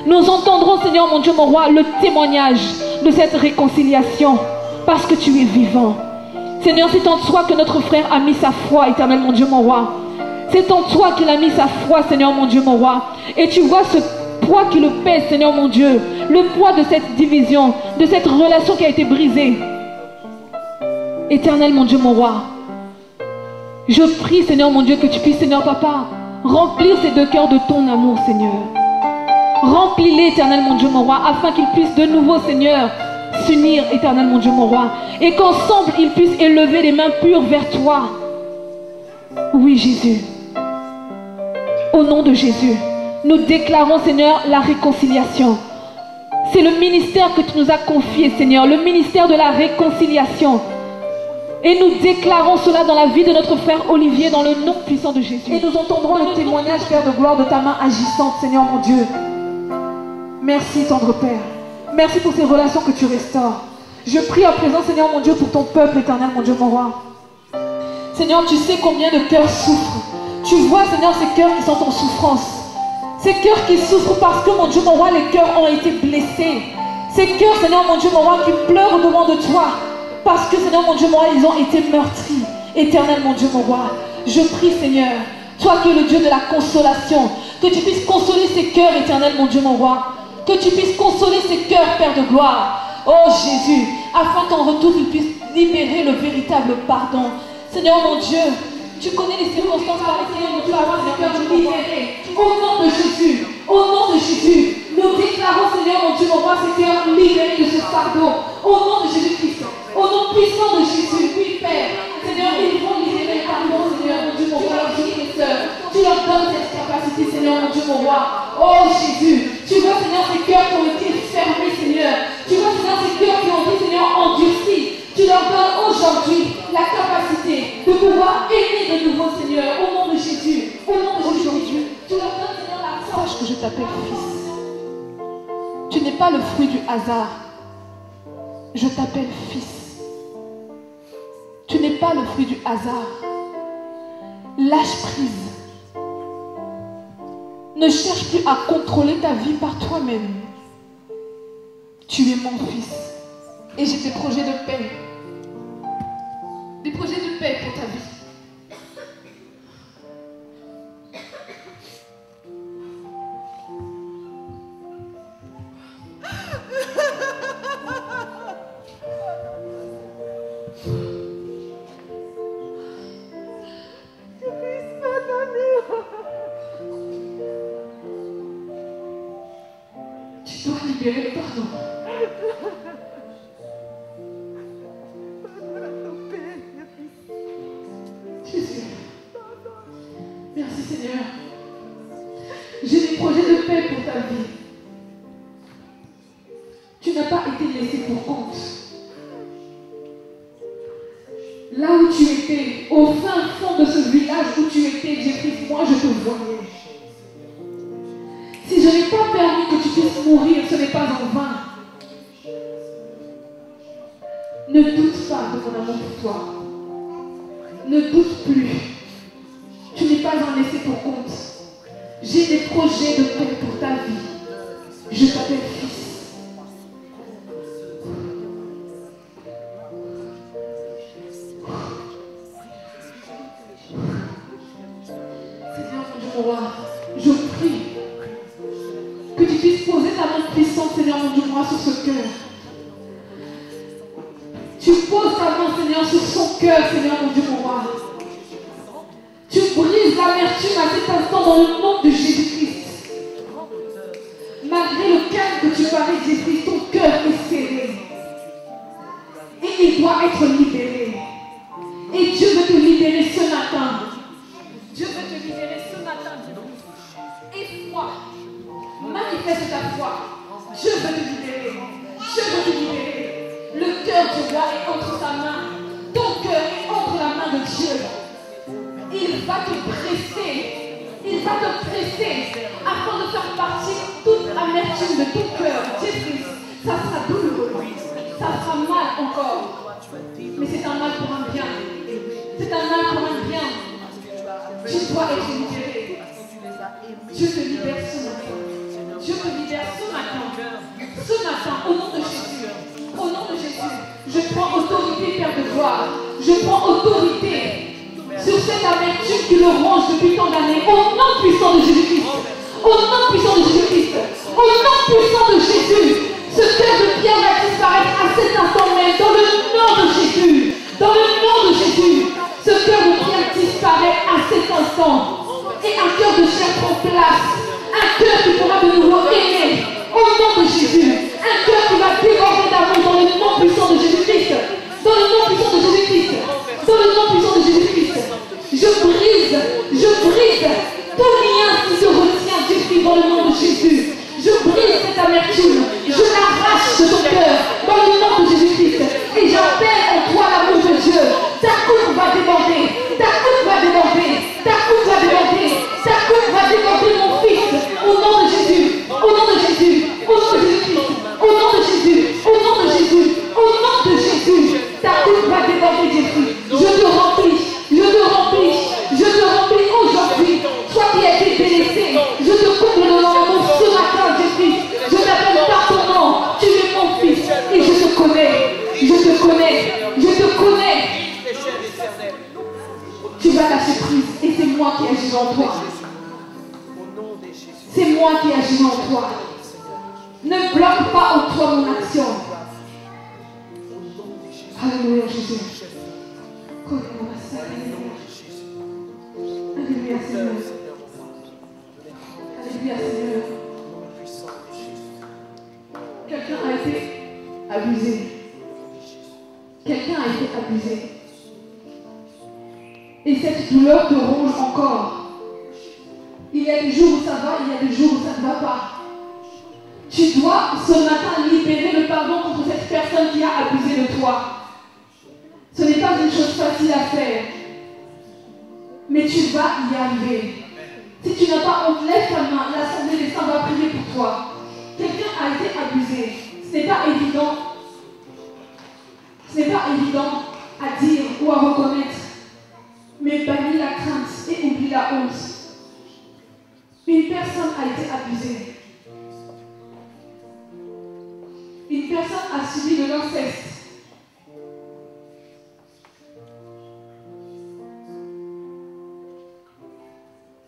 D: Nous entendrons, Seigneur, mon Dieu, mon roi, le témoignage de cette réconciliation parce que tu es vivant. Seigneur, c'est en toi que notre frère a mis sa foi, éternel, mon Dieu, mon roi. C'est en toi qu'il a mis sa foi, Seigneur, mon Dieu, mon roi. Et tu vois ce poids qui le pèse, Seigneur, mon Dieu. Le poids de cette division, de cette relation qui a été brisée. Éternel, mon Dieu, mon roi. Je prie, Seigneur, mon Dieu, que tu puisses, Seigneur, Papa, remplir ces deux cœurs de ton amour, Seigneur. Remplis-les, éternel, mon Dieu, mon roi, afin qu'ils puissent de nouveau, Seigneur, s'unir, éternel, mon Dieu, mon roi. Et qu'ensemble, ils puissent élever les mains pures vers toi. Oui, Jésus. Au nom de Jésus, nous déclarons, Seigneur, la réconciliation. C'est le ministère que tu nous as confié, Seigneur, le ministère de la réconciliation. Et nous déclarons cela dans la vie de notre frère Olivier, dans le nom puissant de Jésus. Et nous entendrons le témoignage, Père de gloire, de ta main agissante, Seigneur mon Dieu. Merci, tendre Père. Merci pour ces relations que tu restaures. Je prie à présent, Seigneur mon Dieu, pour ton peuple éternel, mon Dieu, mon roi. Seigneur, tu sais combien de cœurs souffrent. Tu vois, Seigneur, ces cœurs qui sont en souffrance. Ces cœurs qui souffrent parce que, mon Dieu, mon roi, les cœurs ont été blessés. Ces cœurs, Seigneur, mon Dieu, mon roi, qui pleurent devant de toi. Parce que, Seigneur, mon Dieu, mon roi, ils ont été meurtris. Éternel, mon Dieu, mon roi. Je prie, Seigneur, toi qui es le Dieu de la consolation, que tu puisses consoler ces cœurs, éternel, mon Dieu, mon roi. Que tu puisses consoler ces cœurs, Père de gloire. Oh Jésus, afin qu'en retour, ils puissent libérer le véritable pardon. Seigneur, mon Dieu, tu connais les circonstances par lesquelles nous devons avoir ces cœurs libérés. Au nom de Jésus, nous déclarons, Seigneur, mon Dieu, mon roi, ces cœurs libérés de ce fardeau. Au nom de Jésus-Christ, au nom puissant de Jésus, oui, Père. Seigneur, ils vont libérer le pardon, Seigneur, mon Dieu, mon roi, leurs frères et sœurs. Tu leur donnes cette capacité, Seigneur, mon Dieu, mon roi. Oh Jésus, tu vois, Seigneur, ces cœurs qui ont été fermés, Seigneur. Tu vois, Seigneur, ces cœurs qui ont été, Seigneur, endurcis. Tu leur donnes aujourd'hui la capacité de pouvoir aimer de nouveau, Seigneur, au nom de Jésus. Au nom de Jésus, tu leur donnes, Seigneur, la force. Sache que je t'appelle fils. Tu n'es pas le fruit du hasard. Je t'appelle fils. Tu n'es pas le fruit du hasard. Lâche prise. Ne cherche plus à contrôler ta vie par toi-même. Tu es mon fils. Et j'ai des projets de paix. Des projets de paix pour ta vie. Tu dois libérer le pardon. Jésus. Merci Seigneur. J'ai des projets de paix pour ta vie. Tu n'as pas été laissé pour compte. Là où tu étais, au fin fond de ce village où tu étais, Jésus, moi je te voyais. Si je n'ai pas permis que tu puisses mourir, ce n'est pas en vain. Ne doute pas de mon amour pour toi. Ne doute plus. Tu n'es pas un laissé pour compte. J'ai des projets de paix pour ta vie. Je t'appelle fils. Seigneur, mon Dieu, mon roi, je prie que tu puisses poser ta main puissante, Seigneur, mon Dieu, moi, sur ce cœur. Tu poses ta main, Seigneur, sur son cœur, Seigneur, mon Dieu, mon roi. Tu brises l'amertume à cet instant dans le nom de Jésus-Christ. Malgré le calme que tu parais, Jésus-Christ, ton cœur est serré. Et il doit être libéré. Et Dieu veut te libérer ce matin. Dieu veut te libérer ce matin, Jésus. Et foi. Manifeste ta foi. Dieu veut te libérer. Dieu veut te libérer. Le cœur du roi est entre ta main. Ton cœur est entre la main de Dieu. Il va te presser. Il va te presser afin de faire partir toute amertume de ton cœur. Jésus, ça sera douloureux. Ça fera mal encore. Mais c'est un mal pour un bien. C'est un mal pour un bien. Tu dois être libéré. Dieu te libère ce matin. Dieu te libère ce matin. Ce matin, au nom de Jésus. Au nom de Jésus. Je prends autorité, Père de gloire. Je prends autorité sur cette amertume qui le ronge depuis tant d'années. Au nom puissant de Jésus-Christ. Au nom puissant de Jésus-Christ. Au nom puissant de Jésus. Ce cœur de pierre va disparaître à cet instant même. Dans le nom de Jésus. Dans le nom de Jésus. Ce cœur de pierre disparaît à cet instant. Et un cœur de chair prend place. Un cœur qui pourra de nouveau aimer. Au nom de Jésus. Un cœur qui va déborder d'amour dans le nom puissant de Jésus-Christ. Dans le nom puissant de Jésus-Christ. Dans le nom puissant de Jésus-Christ. Je brise tout lien qui se retient du Christ dans le nom de Jésus. Je brise cette amertume. Je l'arrache de ton cœur dans le nom de Jésus-Christ. Et j'appelle en toi l'amour de Dieu. Ta coupe va déborder. Ta coupe va déborder. Ta coupe va déborder. Ta coupe va déborder, mon fils. Au nom de Jésus. Au nom de Jésus. Au nom de Jésus-Christ. Au nom de Jésus. Au nom de Jésus. Au nom de Jésus. Ta coupe va déborder, Jésus. Je te remplis. Je te remplis. Je te remplis aujourd'hui. Toi qui as été blessé, je te comble de mon amour ce matin, Jésus. Je t'appelle par ton nom. Tu es mon fils. Et je te connais. Je te connais. Je te connais. Tu vas lâcher prise. Et c'est moi qui agis en toi. C'est moi qui agis en toi. Ne bloque pas en toi mon action. Alléluia, Jésus. Alléluia, Seigneur. Alléluia, Seigneur. Quelqu'un a été abusé. Quelqu'un a été abusé. Et cette douleur te ronge encore. Il y a des jours où ça va, il y a des jours où ça ne va pas. Tu dois ce matin libérer le pardon contre cette personne qui a abusé de toi. Ce n'est pas une chose facile à faire. Mais tu vas y arriver. Si tu n'as pas honte, lève ta main. L'Assemblée des saints va prier pour toi. Quelqu'un a été abusé. Ce n'est pas évident. Ce n'est pas évident à dire ou à reconnaître. Mais bannis la crainte et oublie la honte. Une personne a été abusée. Une personne a subi de l'inceste.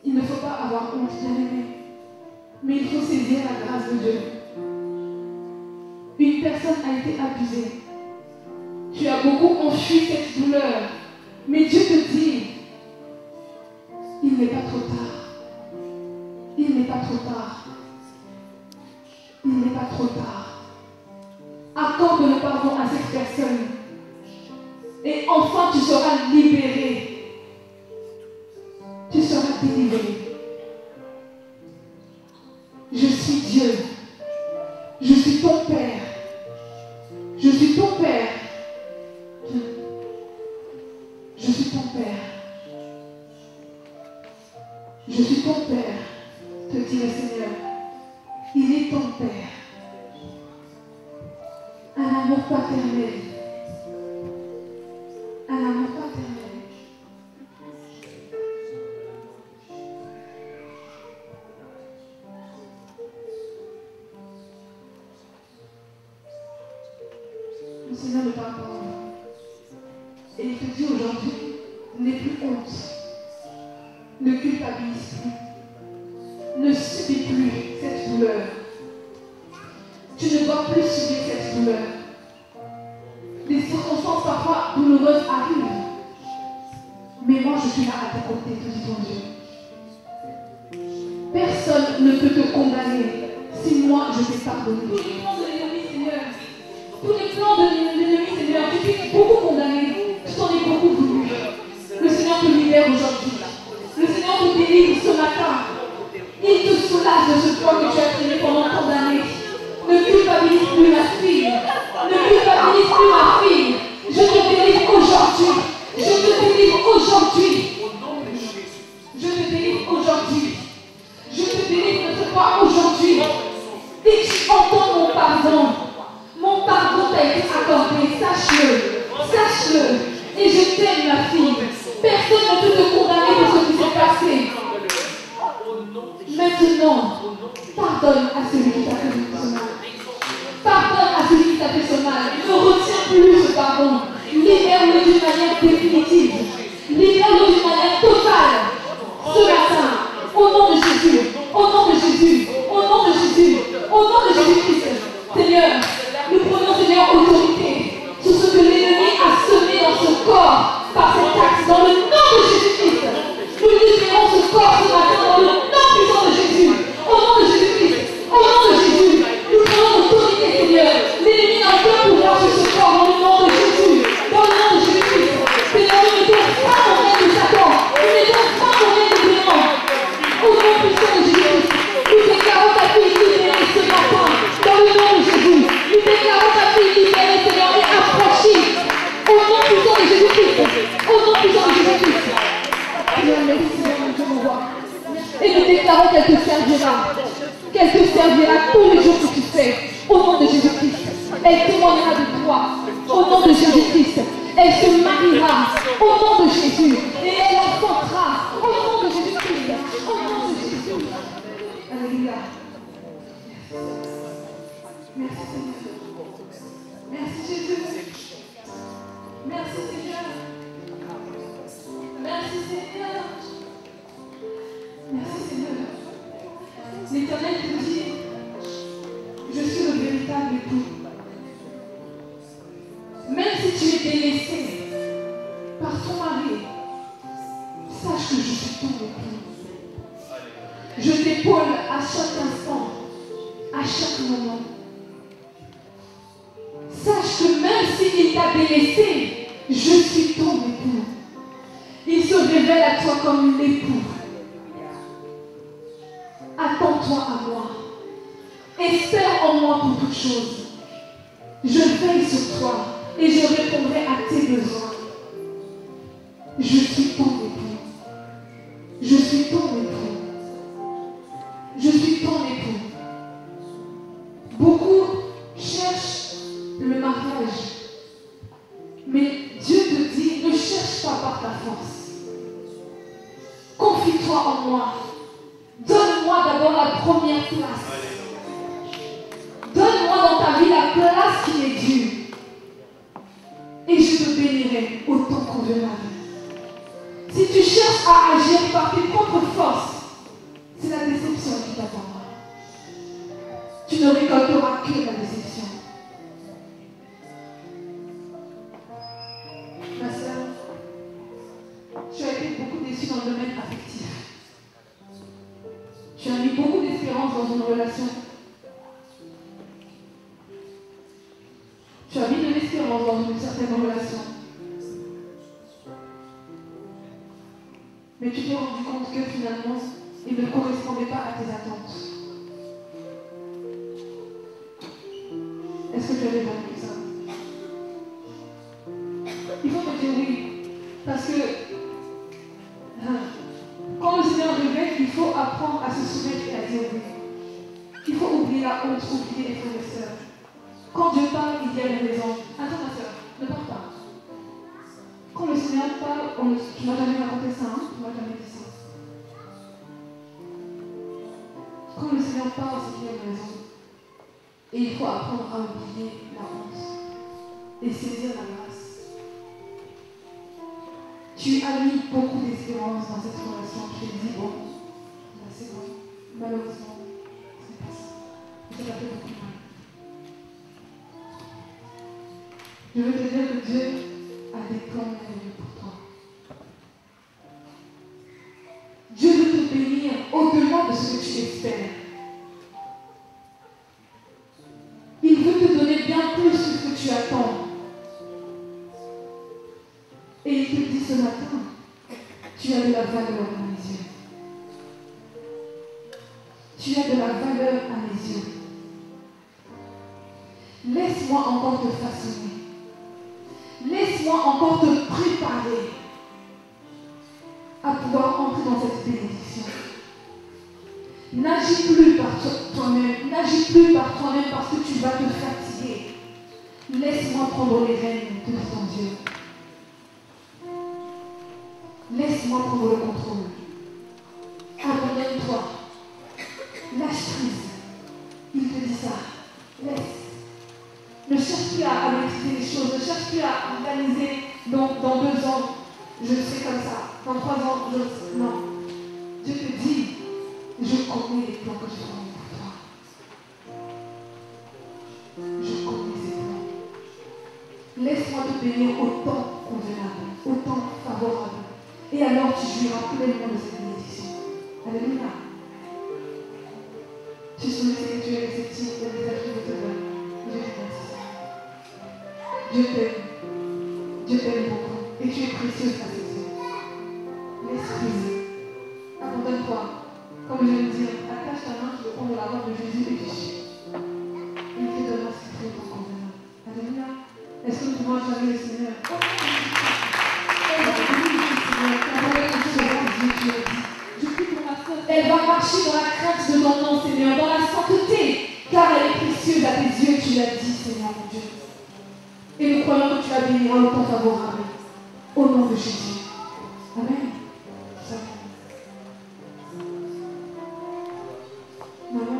D: Il ne faut pas avoir honte, bien-aimé. Mais il faut saisir la grâce de Dieu. Une personne a été abusée. Tu as beaucoup enfui cette douleur. Mais Dieu te dit, il n'est pas trop tard. Il n'est pas trop tard. Il n'est pas trop tard. Accorde le pardon à cette personne. Et enfin tu seras libéré. Tu seras délivré. Je suis Dieu. Je suis ton Père. Je suis ton Père. Je suis ton Père. Je suis ton Père, te dit le Seigneur. Il est ton Père. Un amour paternel. Un amour paternel. Le Seigneur ne parle pas. Et il te dit aujourd'hui, n'aie plus honte. Ne culpabilise plus. Ne subis plus cette douleur. Tu ne dois plus subir cette douleur. Des circonstances parfois douloureuses arrivent. Mais moi je suis là à tes côtés, te dit ton Dieu. Personne ne peut te condamner si moi je t'ai pardonné. Tous les plans de l'ennemi, Seigneur. Tous les plans de l'ennemi, Seigneur. Tu t'es beaucoup condamné. Tu t'en es beaucoup voulu. Le Seigneur te libère aujourd'hui. Le Seigneur te délivre ce matin. Il te soulage de ce poids que tu as traîné pendant tant d'années. Ne culpabilise plus ma fille. Ne culpabilise plus ma fille. Je te délivre aujourd'hui. Je te délivre aujourd'hui. Je te délivre aujourd'hui. Je te délivre de ce poids aujourd'hui. Et tu entends mon pardon.
B: t'a été accordé, sache-le, sache-le. Et je t'aime, ma fille. Personne ne peut te condamner pour ce qui s'est passé. Maintenant, pardonne à celui qui t'a fait ce mal. Pardonne à celui qui t'a fait ce mal. Ne retiens plus ce pardon. Libère-le d'une manière définitive. Libère-le d'une manière totale. Ce matin, au nom de Jésus, au nom de Jésus, au nom de Jésus, au nom de Jésus-Christ, Seigneur, nous prenons, Seigneur, autorité sur ce que l'ennemi a semé dans ce corps par cet acte, dans le nom de Jésus-Christ. Nous libérons ce corps ce matin dans le nom puissant de Jésus, au nom de Jésus-Christ, au nom de Jésus. Nous prenons autorité, Seigneur. L'ennemi n'a aucun pouvoir sur ce corps dans le nom de Jésus, dans le nom de Jésus-Christ. Seigneur, nous mettons fin au règne de Satan, nous mettons fin au règne de démons. Au nom puissant de Jésus, nous déclarons ta fille libérée ce matin, dans le nom de Jésus. Nous déclarons ta fille libérée, Seigneur, et affranchie. Au nom puissant de Jésus-Christ. Au nom puissant de Jésus-Christ. Seigneur, merci, Seigneur, Dieu mon roi. Et nous déclarons qu'elle te servira. Qu'elle te servira tous les jours que tu fais. Au nom de Jésus-Christ. Elle témoignera de toi. Au nom de Jésus-Christ. Elle se mariera. Au nom de Jésus. Et elle enfantera. Au nom de Jésus-Christ. Au nom de Jésus. Alléluia. Merci Seigneur. Merci Jésus. Merci Seigneur. Merci Seigneur. Merci Seigneur. L'Éternel te dit, je suis le véritable époux. Même si tu es délaissé par ton mari, sache que je suis ton époux. Je t'épaule à chaque instant, à chaque moment. Sache que même s'il t'a délaissé, je suis ton époux. Il se révèle à toi comme l'époux. Attends-toi à moi. Espère en moi pour toutes choses. Je veille sur toi et je répondrai à tes besoins. Je suis ton époux. Je suis ton époux. Je suis ton époux. Beaucoup cherchent le mariage. Mais Dieu te dit, ne cherche pas par ta force. Confie-toi en moi. Donne-moi d'abord la première place. Donne-moi dans ta vie la place qui est due. Et je te bénirai autant convenable. Si tu cherches à agir par tes propres forces, c'est la déception qui t'attendra. Tu ne récolteras que la déception. Ma soeur, tu as été beaucoup déçue dans le domaine affectif. Tu as mis beaucoup d'espérance dans une relation. Tu as mis de l'espérance dans une certaine relation. Mais tu t'es rendu compte que finalement, il ne correspondait pas à tes attentes. Est-ce que tu avais compris ça? Il faut te dire oui. Parce que quand le Seigneur révèle, il faut apprendre à se soumettre et à dire oui. Il faut oublier la honte, oublier les frères et sœurs. Quand Dieu parle, il y a une raison. Attends ma soeur, ne pars pas. Quand le Seigneur parle, tu ne m'as jamais raconté ça, hein? Tu ne m'as jamais dit ça. Quand le Seigneur parle, c'est qu'il y a une raison. Et il faut apprendre à oublier la honte et saisir la grâce. Tu as mis beaucoup d'espérance dans cette relation. Tu t'es dit, bon, là c'est bon. Malheureusement, ce n'est pas ça. Ça t'a fait beaucoup de mal. Je veux te dire que Dieu a des plans merveilleux pour toi. Dieu veut te bénir au-delà de ce que tu espères. Il veut te donner bien plus que ce que tu attends. Et il te dit ce matin, tu as de la valeur à mes yeux. Tu as de la valeur à mes yeux. Laisse-moi encore te façonner. Laisse-moi encore te préparer à pouvoir entrer dans cette bénédiction. N'agis plus par toi-même. N'agis plus par toi-même parce que tu vas te fatiguer. Laisse-moi prendre les rênes de ton Dieu. Laisse-moi prendre le contrôle. Abandonne-toi. Lâche prise. Il te dit ça. Laisse. Ne cherche plus à maîtriser les choses. Ne cherche plus à organiser dans 2 ans. Je serai comme ça. Dans 3 ans, non. Dieu te dit, je connais les plans que je connais pour toi. Je connais ces plans. Laisse-moi te bénir au temps convenable, au temps favorable. Et alors tu jouiras pleinement de cette bénédiction. Alléluia. Tu souhaites que tu es réceptif de l'usage que je te donne. Dieu t'aime. Dieu t'aime beaucoup. Et tu es précieuse à ses yeux. Laisse prise. Abandonne-toi. Comme je le dis, attache ta main, tu veux prendre la main de Jésus et tu suis. Il te donnera ce qu'il faut pour convenir. Alléluia. Est-ce que nous pouvons acclamer le Seigneur? Elle va marcher dans la crainte de ton nom, Seigneur, dans la sainteté, car elle est précieuse à tes yeux, tu l'as dit, Seigneur mon Dieu. Et nous croyons que tu la béniras au temps favorable. Au nom de Jésus. Amen. Maman.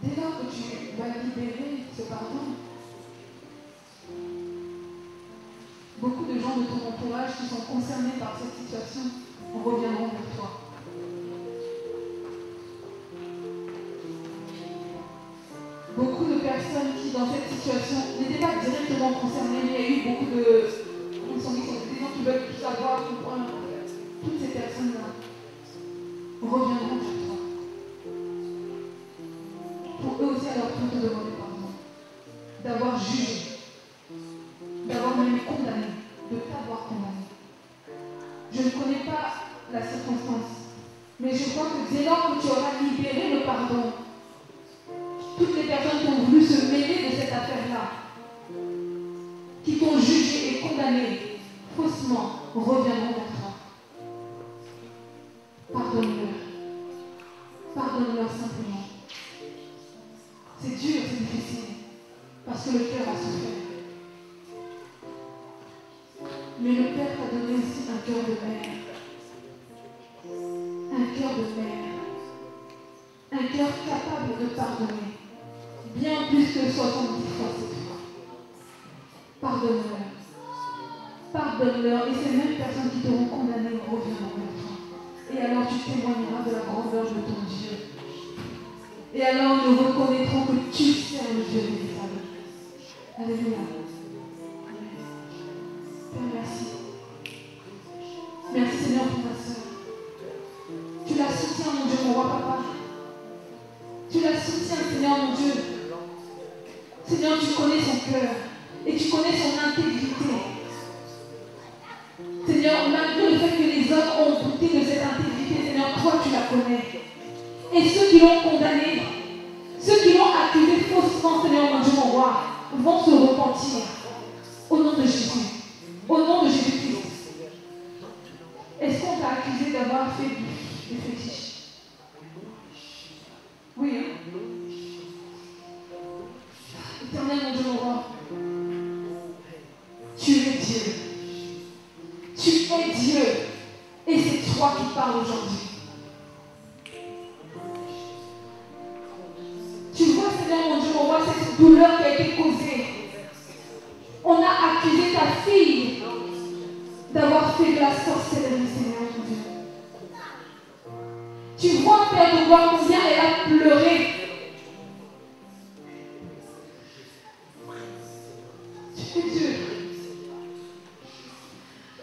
B: Dès lors que tu vas libérer ce pardon, beaucoup de gens de ton entourage qui sont concernés par cette situation reviendront vers toi. Beaucoup de personnes qui, dans cette situation, n'étaient pas directement concernées, mais il y a eu beaucoup de... Des gens qui veulent tout savoir, comprendre. Toutes ces personnes-là reviendront vers toi. Pour eux aussi, à leur tour, te demander pardon. D'avoir jugé. D'avoir même condamné. De t'avoir condamné. Je ne connais pas la circonstance. Mais je crois que dès lors que tu auras libéré le pardon, toutes les personnes qui ont voulu se mêler de cette affaire-là, qui t'ont jugé et condamné faussement, reviendront vers toi. Pardonne-leur. Pardonne-leur simplement. C'est dur, c'est difficile, parce que le cœur a souffert. Mais le Père t'a donné aussi un cœur de mère. Un cœur de mère. Un cœur capable de pardonner. Bien plus que 70 fois cette fois. Pardonne-leur. Pardonne-leur. Et ces mêmes personnes qui t'auront condamné reviendront vers toi. Et alors tu témoigneras de la grandeur de ton Dieu. Et alors nous reconnaîtrons que tu sers le Dieu véritable. Alléluia. Père, merci. Merci Seigneur pour ma soeur. Tu la soutiens, mon Dieu, mon roi papa. Tu la soutiens, Seigneur, mon Dieu. Seigneur, tu connais son cœur. Et tu connais son intégrité. Seigneur, malgré le fait que les hommes ont douté de cette intégrité, Seigneur, toi tu la connais. Et ceux qui l'ont condamné, ceux qui l'ont accusé faussement, Seigneur, mon Dieu, mon roi, vont se repentir. Au nom de Jésus. Au nom de Jésus-Christ. Est-ce qu'on t'a accusé d'avoir fait des fétiches? Oui, hein? Éternel, mon Dieu, mon roi, tu es Dieu. Tu es Dieu. Et c'est toi qui parles aujourd'hui. Tu vois, Seigneur, mon Dieu, mon roi, cette douleur qui a été causée. On a accusé ta fille d'avoir fait de la sorcellerie, Seigneur, mon Dieu. Tu vois, Père, de voir combien elle a pleuré. Tu es Dieu.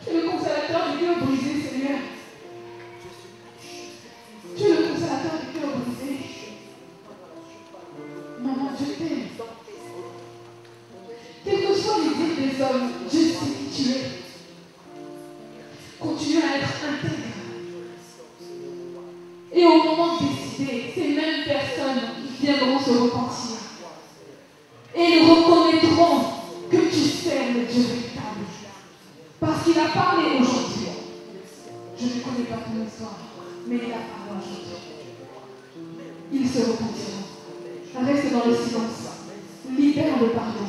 B: Tu es le consolateur du cœur brisé, Seigneur. Tu es le consolateur du cœur brisé. Maman, je t'aime. Quel que soit les dires des hommes, je sais qui tu es. Continue à être intègre. Et au moment de décider, ces mêmes personnes viendront se repentir.
C: Et ils reconnaîtront que tu sais le Dieu véritable. Parce qu'il a parlé aujourd'hui. Je ne connais pas ton histoire, mais il a parlé aujourd'hui. Ils se repentiront. Reste dans le silence. Libère le pardon.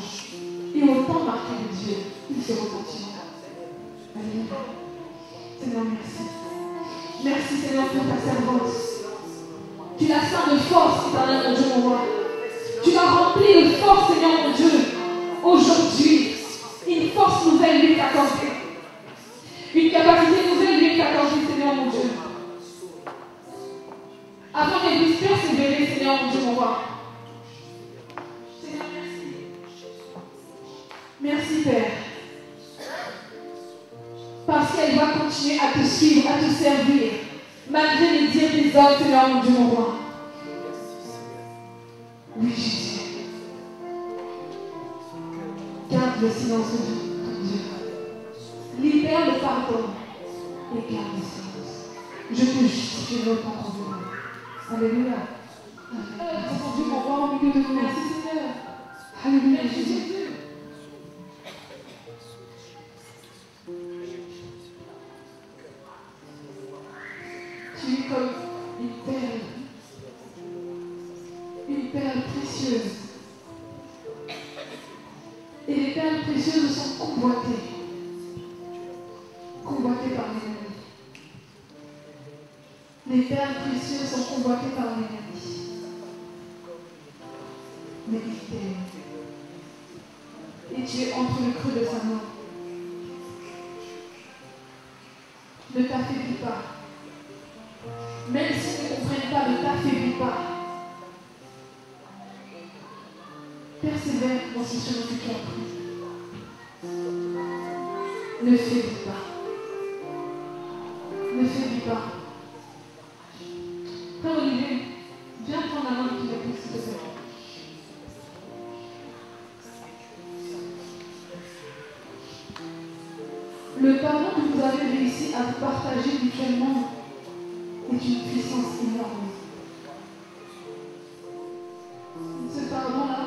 C: Et au temps marqué de Dieu, ils se repentiront. Alléluia. Seigneur, merci. Merci Seigneur pour ta servante. Tu l'as ceint de force, éternel mon Dieu, mon roi. Tu l'as rempli de force, Seigneur mon Dieu. Aujourd'hui, une force nouvelle lui est accordée. Une capacité nouvelle lui est accordée, Seigneur mon Dieu. Afin qu'elle puisse persévérer, Seigneur mon Dieu, mon roi. Seigneur, merci. Merci, Père. Parce qu'elle va continuer à te suivre, à te servir, malgré les dires des hommes, Seigneur mon Dieu, mon roi. Oui, Jésus. Garde le silence de Dieu. Libère le pardon et garde le silence. Je te justifierai autant qu'on veut. Alléluia. Mon Dieu, mon roi, au milieu de nous. Merci, Seigneur. Alléluia, Jésus. Tu es comme une perle précieuse. Et les perles précieuses sont convoitées par l'ennemi. Les perles précieuses sont convoitées par l'ennemi. Mais il t'aime. Et tu es entre le creux de sa main. Ne t'affaiblis pas. Même si tu ne comprends pas, ne t'affaiblis pas. Persévère dans ce chemin que tu as pris. Ne faiblis pas. Ne faiblis pas. Frère Olivier, viens prendre la main de ton épouse, s'il te plaît. Le pardon que vous avez réussi à vous partager mutuellement est une puissance énorme. Ce pardon-là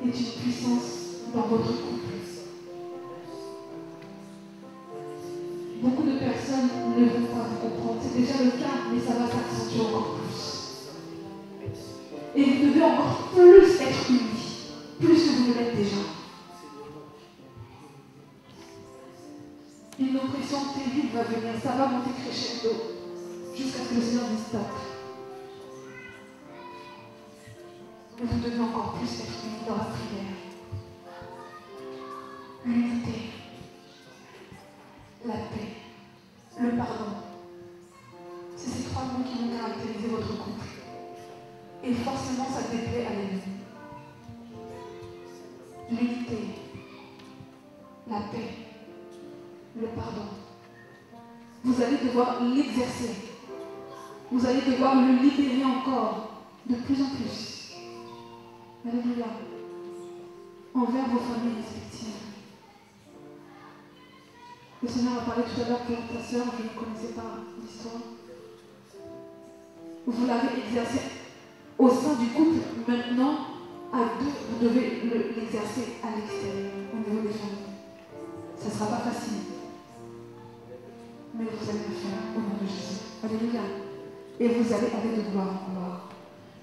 C: est une puissance dans votre couple. Beaucoup de personnes ne vont pas vous comprendre. C'est déjà le cas, mais ça va s'accentuer encore plus. Et vous devez encore plus être unis, plus que vous ne l'êtes déjà. Une oppression terrible va venir, ça va monter crescendo jusqu'à ce que le Seigneur dise stop. Mais vous devez encore plus être unis dans la prière. L'unité, la paix, le pardon. C'est ces trois mots qui vont caractériser votre couple. Et forcément, ça déplaît à l'ennemi. L'unité, la paix, le pardon. Vous allez devoir l'exercer. Vous allez devoir le libérer encore de plus en plus. Alléluia. Envers vos familles respectives. Le Seigneur a parlé tout à l'heure pour ta sœur, je ne connaissais pas l'histoire. Vous l'avez exercé au sein du couple. Maintenant, à deux, vous devez l'exercer à l'extérieur, au niveau des familles. Ça ne sera pas facile. Mais vous allez le faire au nom de Jésus. Alléluia. Et vous allez aller de gloire en gloire.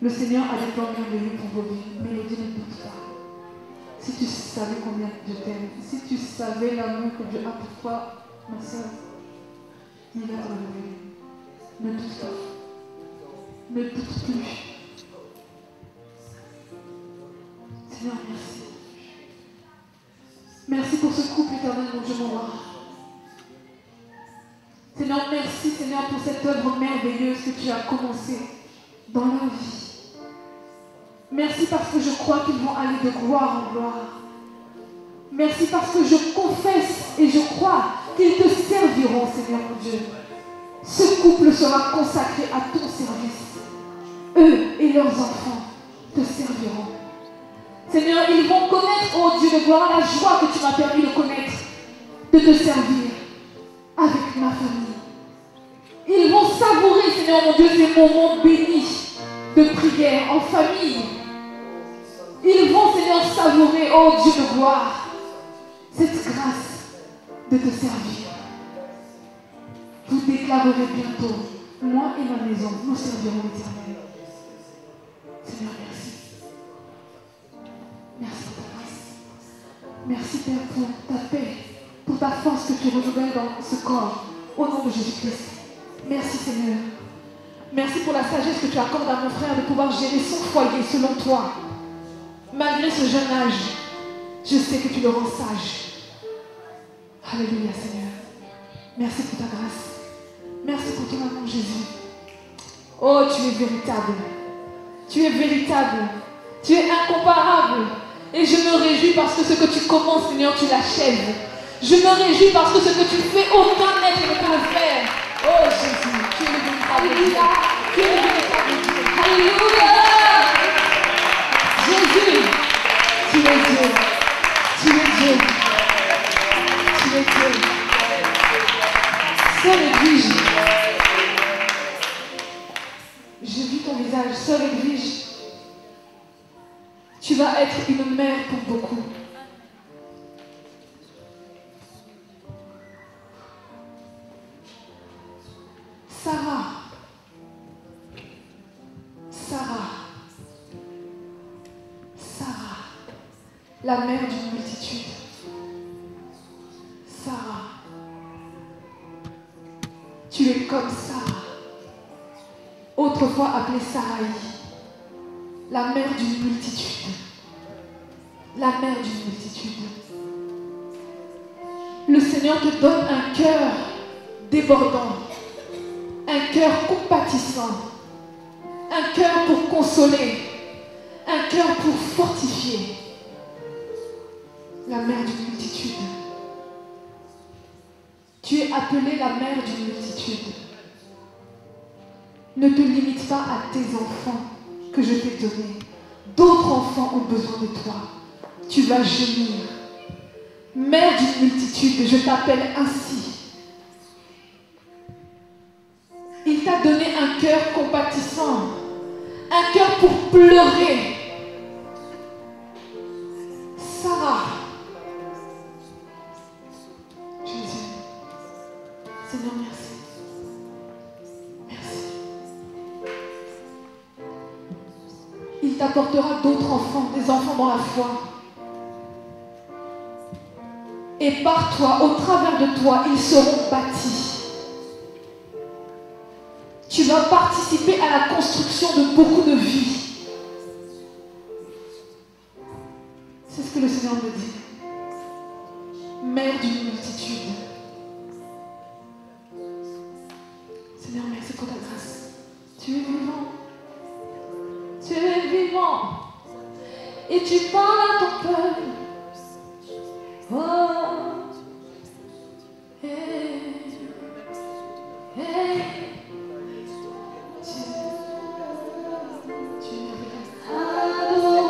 C: Le Seigneur a des plans merveilleux pour vos vies. Mélodie, ne doute pas. Si tu savais combien je t'aime, si tu savais l'amour que Dieu a pour toi, ma soeur, il va te révéler. Ne doute pas. Ne doute plus. Seigneur, merci. Merci pour ce couple éternel, mon Dieu, mon roi. Seigneur, merci, Seigneur, pour cette œuvre merveilleuse que tu as commencée dans leur vie. Merci parce que je crois qu'ils vont aller de gloire en gloire. Merci parce que je confesse et je crois qu'ils te serviront, Seigneur mon Dieu. Ce couple sera consacré à ton service. Eux et leurs enfants te serviront. Seigneur, ils vont connaître, oh Dieu de gloire, la joie que tu m'as permis de connaître, de te servir avec ma famille. Ils vont savourer, Seigneur mon Dieu, ces moments bénis de prière en famille. savourer, oh Dieu de gloire, cette grâce de te servir. Vous déclarerez bientôt, moi et ma maison, nous servirons l'Éternel. Seigneur, merci. Merci pour ta grâce. Merci Père pour ta paix, pour ta force que tu renouvelles dans ce corps. Au nom de Jésus-Christ. Merci Seigneur. Merci pour la sagesse que tu accordes à mon frère de pouvoir gérer son foyer selon toi. Malgré ce jeune âge, je sais que tu le rends sage. Alléluia Seigneur. Merci pour ta grâce. Merci pour ton amour Jésus. Oh, tu es véritable. Tu es véritable. Tu es incomparable. Et je me réjouis parce que ce que tu commences, Seigneur, tu l'achèves. Je me réjouis parce que ce que tu fais, aucun être ne peut le faire. Oh Jésus, tu es le véritable Dieu. Tu es le véritable Dieu. Alléluia. Jésus, tu es Dieu. Tu es Dieu. Tu es Dieu. Sœur Edwige, j'ai vu ton visage. Sœur Edwige, tu vas être une mère pour beaucoup. Sarah, la mère d'une multitude. Sarah, tu es comme Sarah, autrefois appelée Sarai, la mère d'une multitude. La mère d'une multitude. Le Seigneur te donne un cœur débordant, un cœur compatissant, un cœur pour consoler, un cœur pour fortifier. La mère d'une multitude. Tu es appelée la mère d'une multitude. Ne te limite pas à tes enfants que je t'ai donnés. D'autres enfants ont besoin de toi. Tu vas gémir. Mère d'une multitude, je t'appelle ainsi. Il t'a donné un cœur compatissant, un cœur pour pleurer. Sarah, Jésus, Seigneur, merci. Merci. Il t'apportera d'autres enfants, des enfants dans la foi. Et par toi, au travers de toi, ils seront bâtis. Tu vas participer à la construction de beaucoup de vies. C'est ce que le Seigneur me dit. Mère d'une multitude. Seigneur, merci pour ta grâce. Tu es vivant. Tu es vivant. Et tu parles à ton peuple. Oh. Hey. Hey.
B: Hello.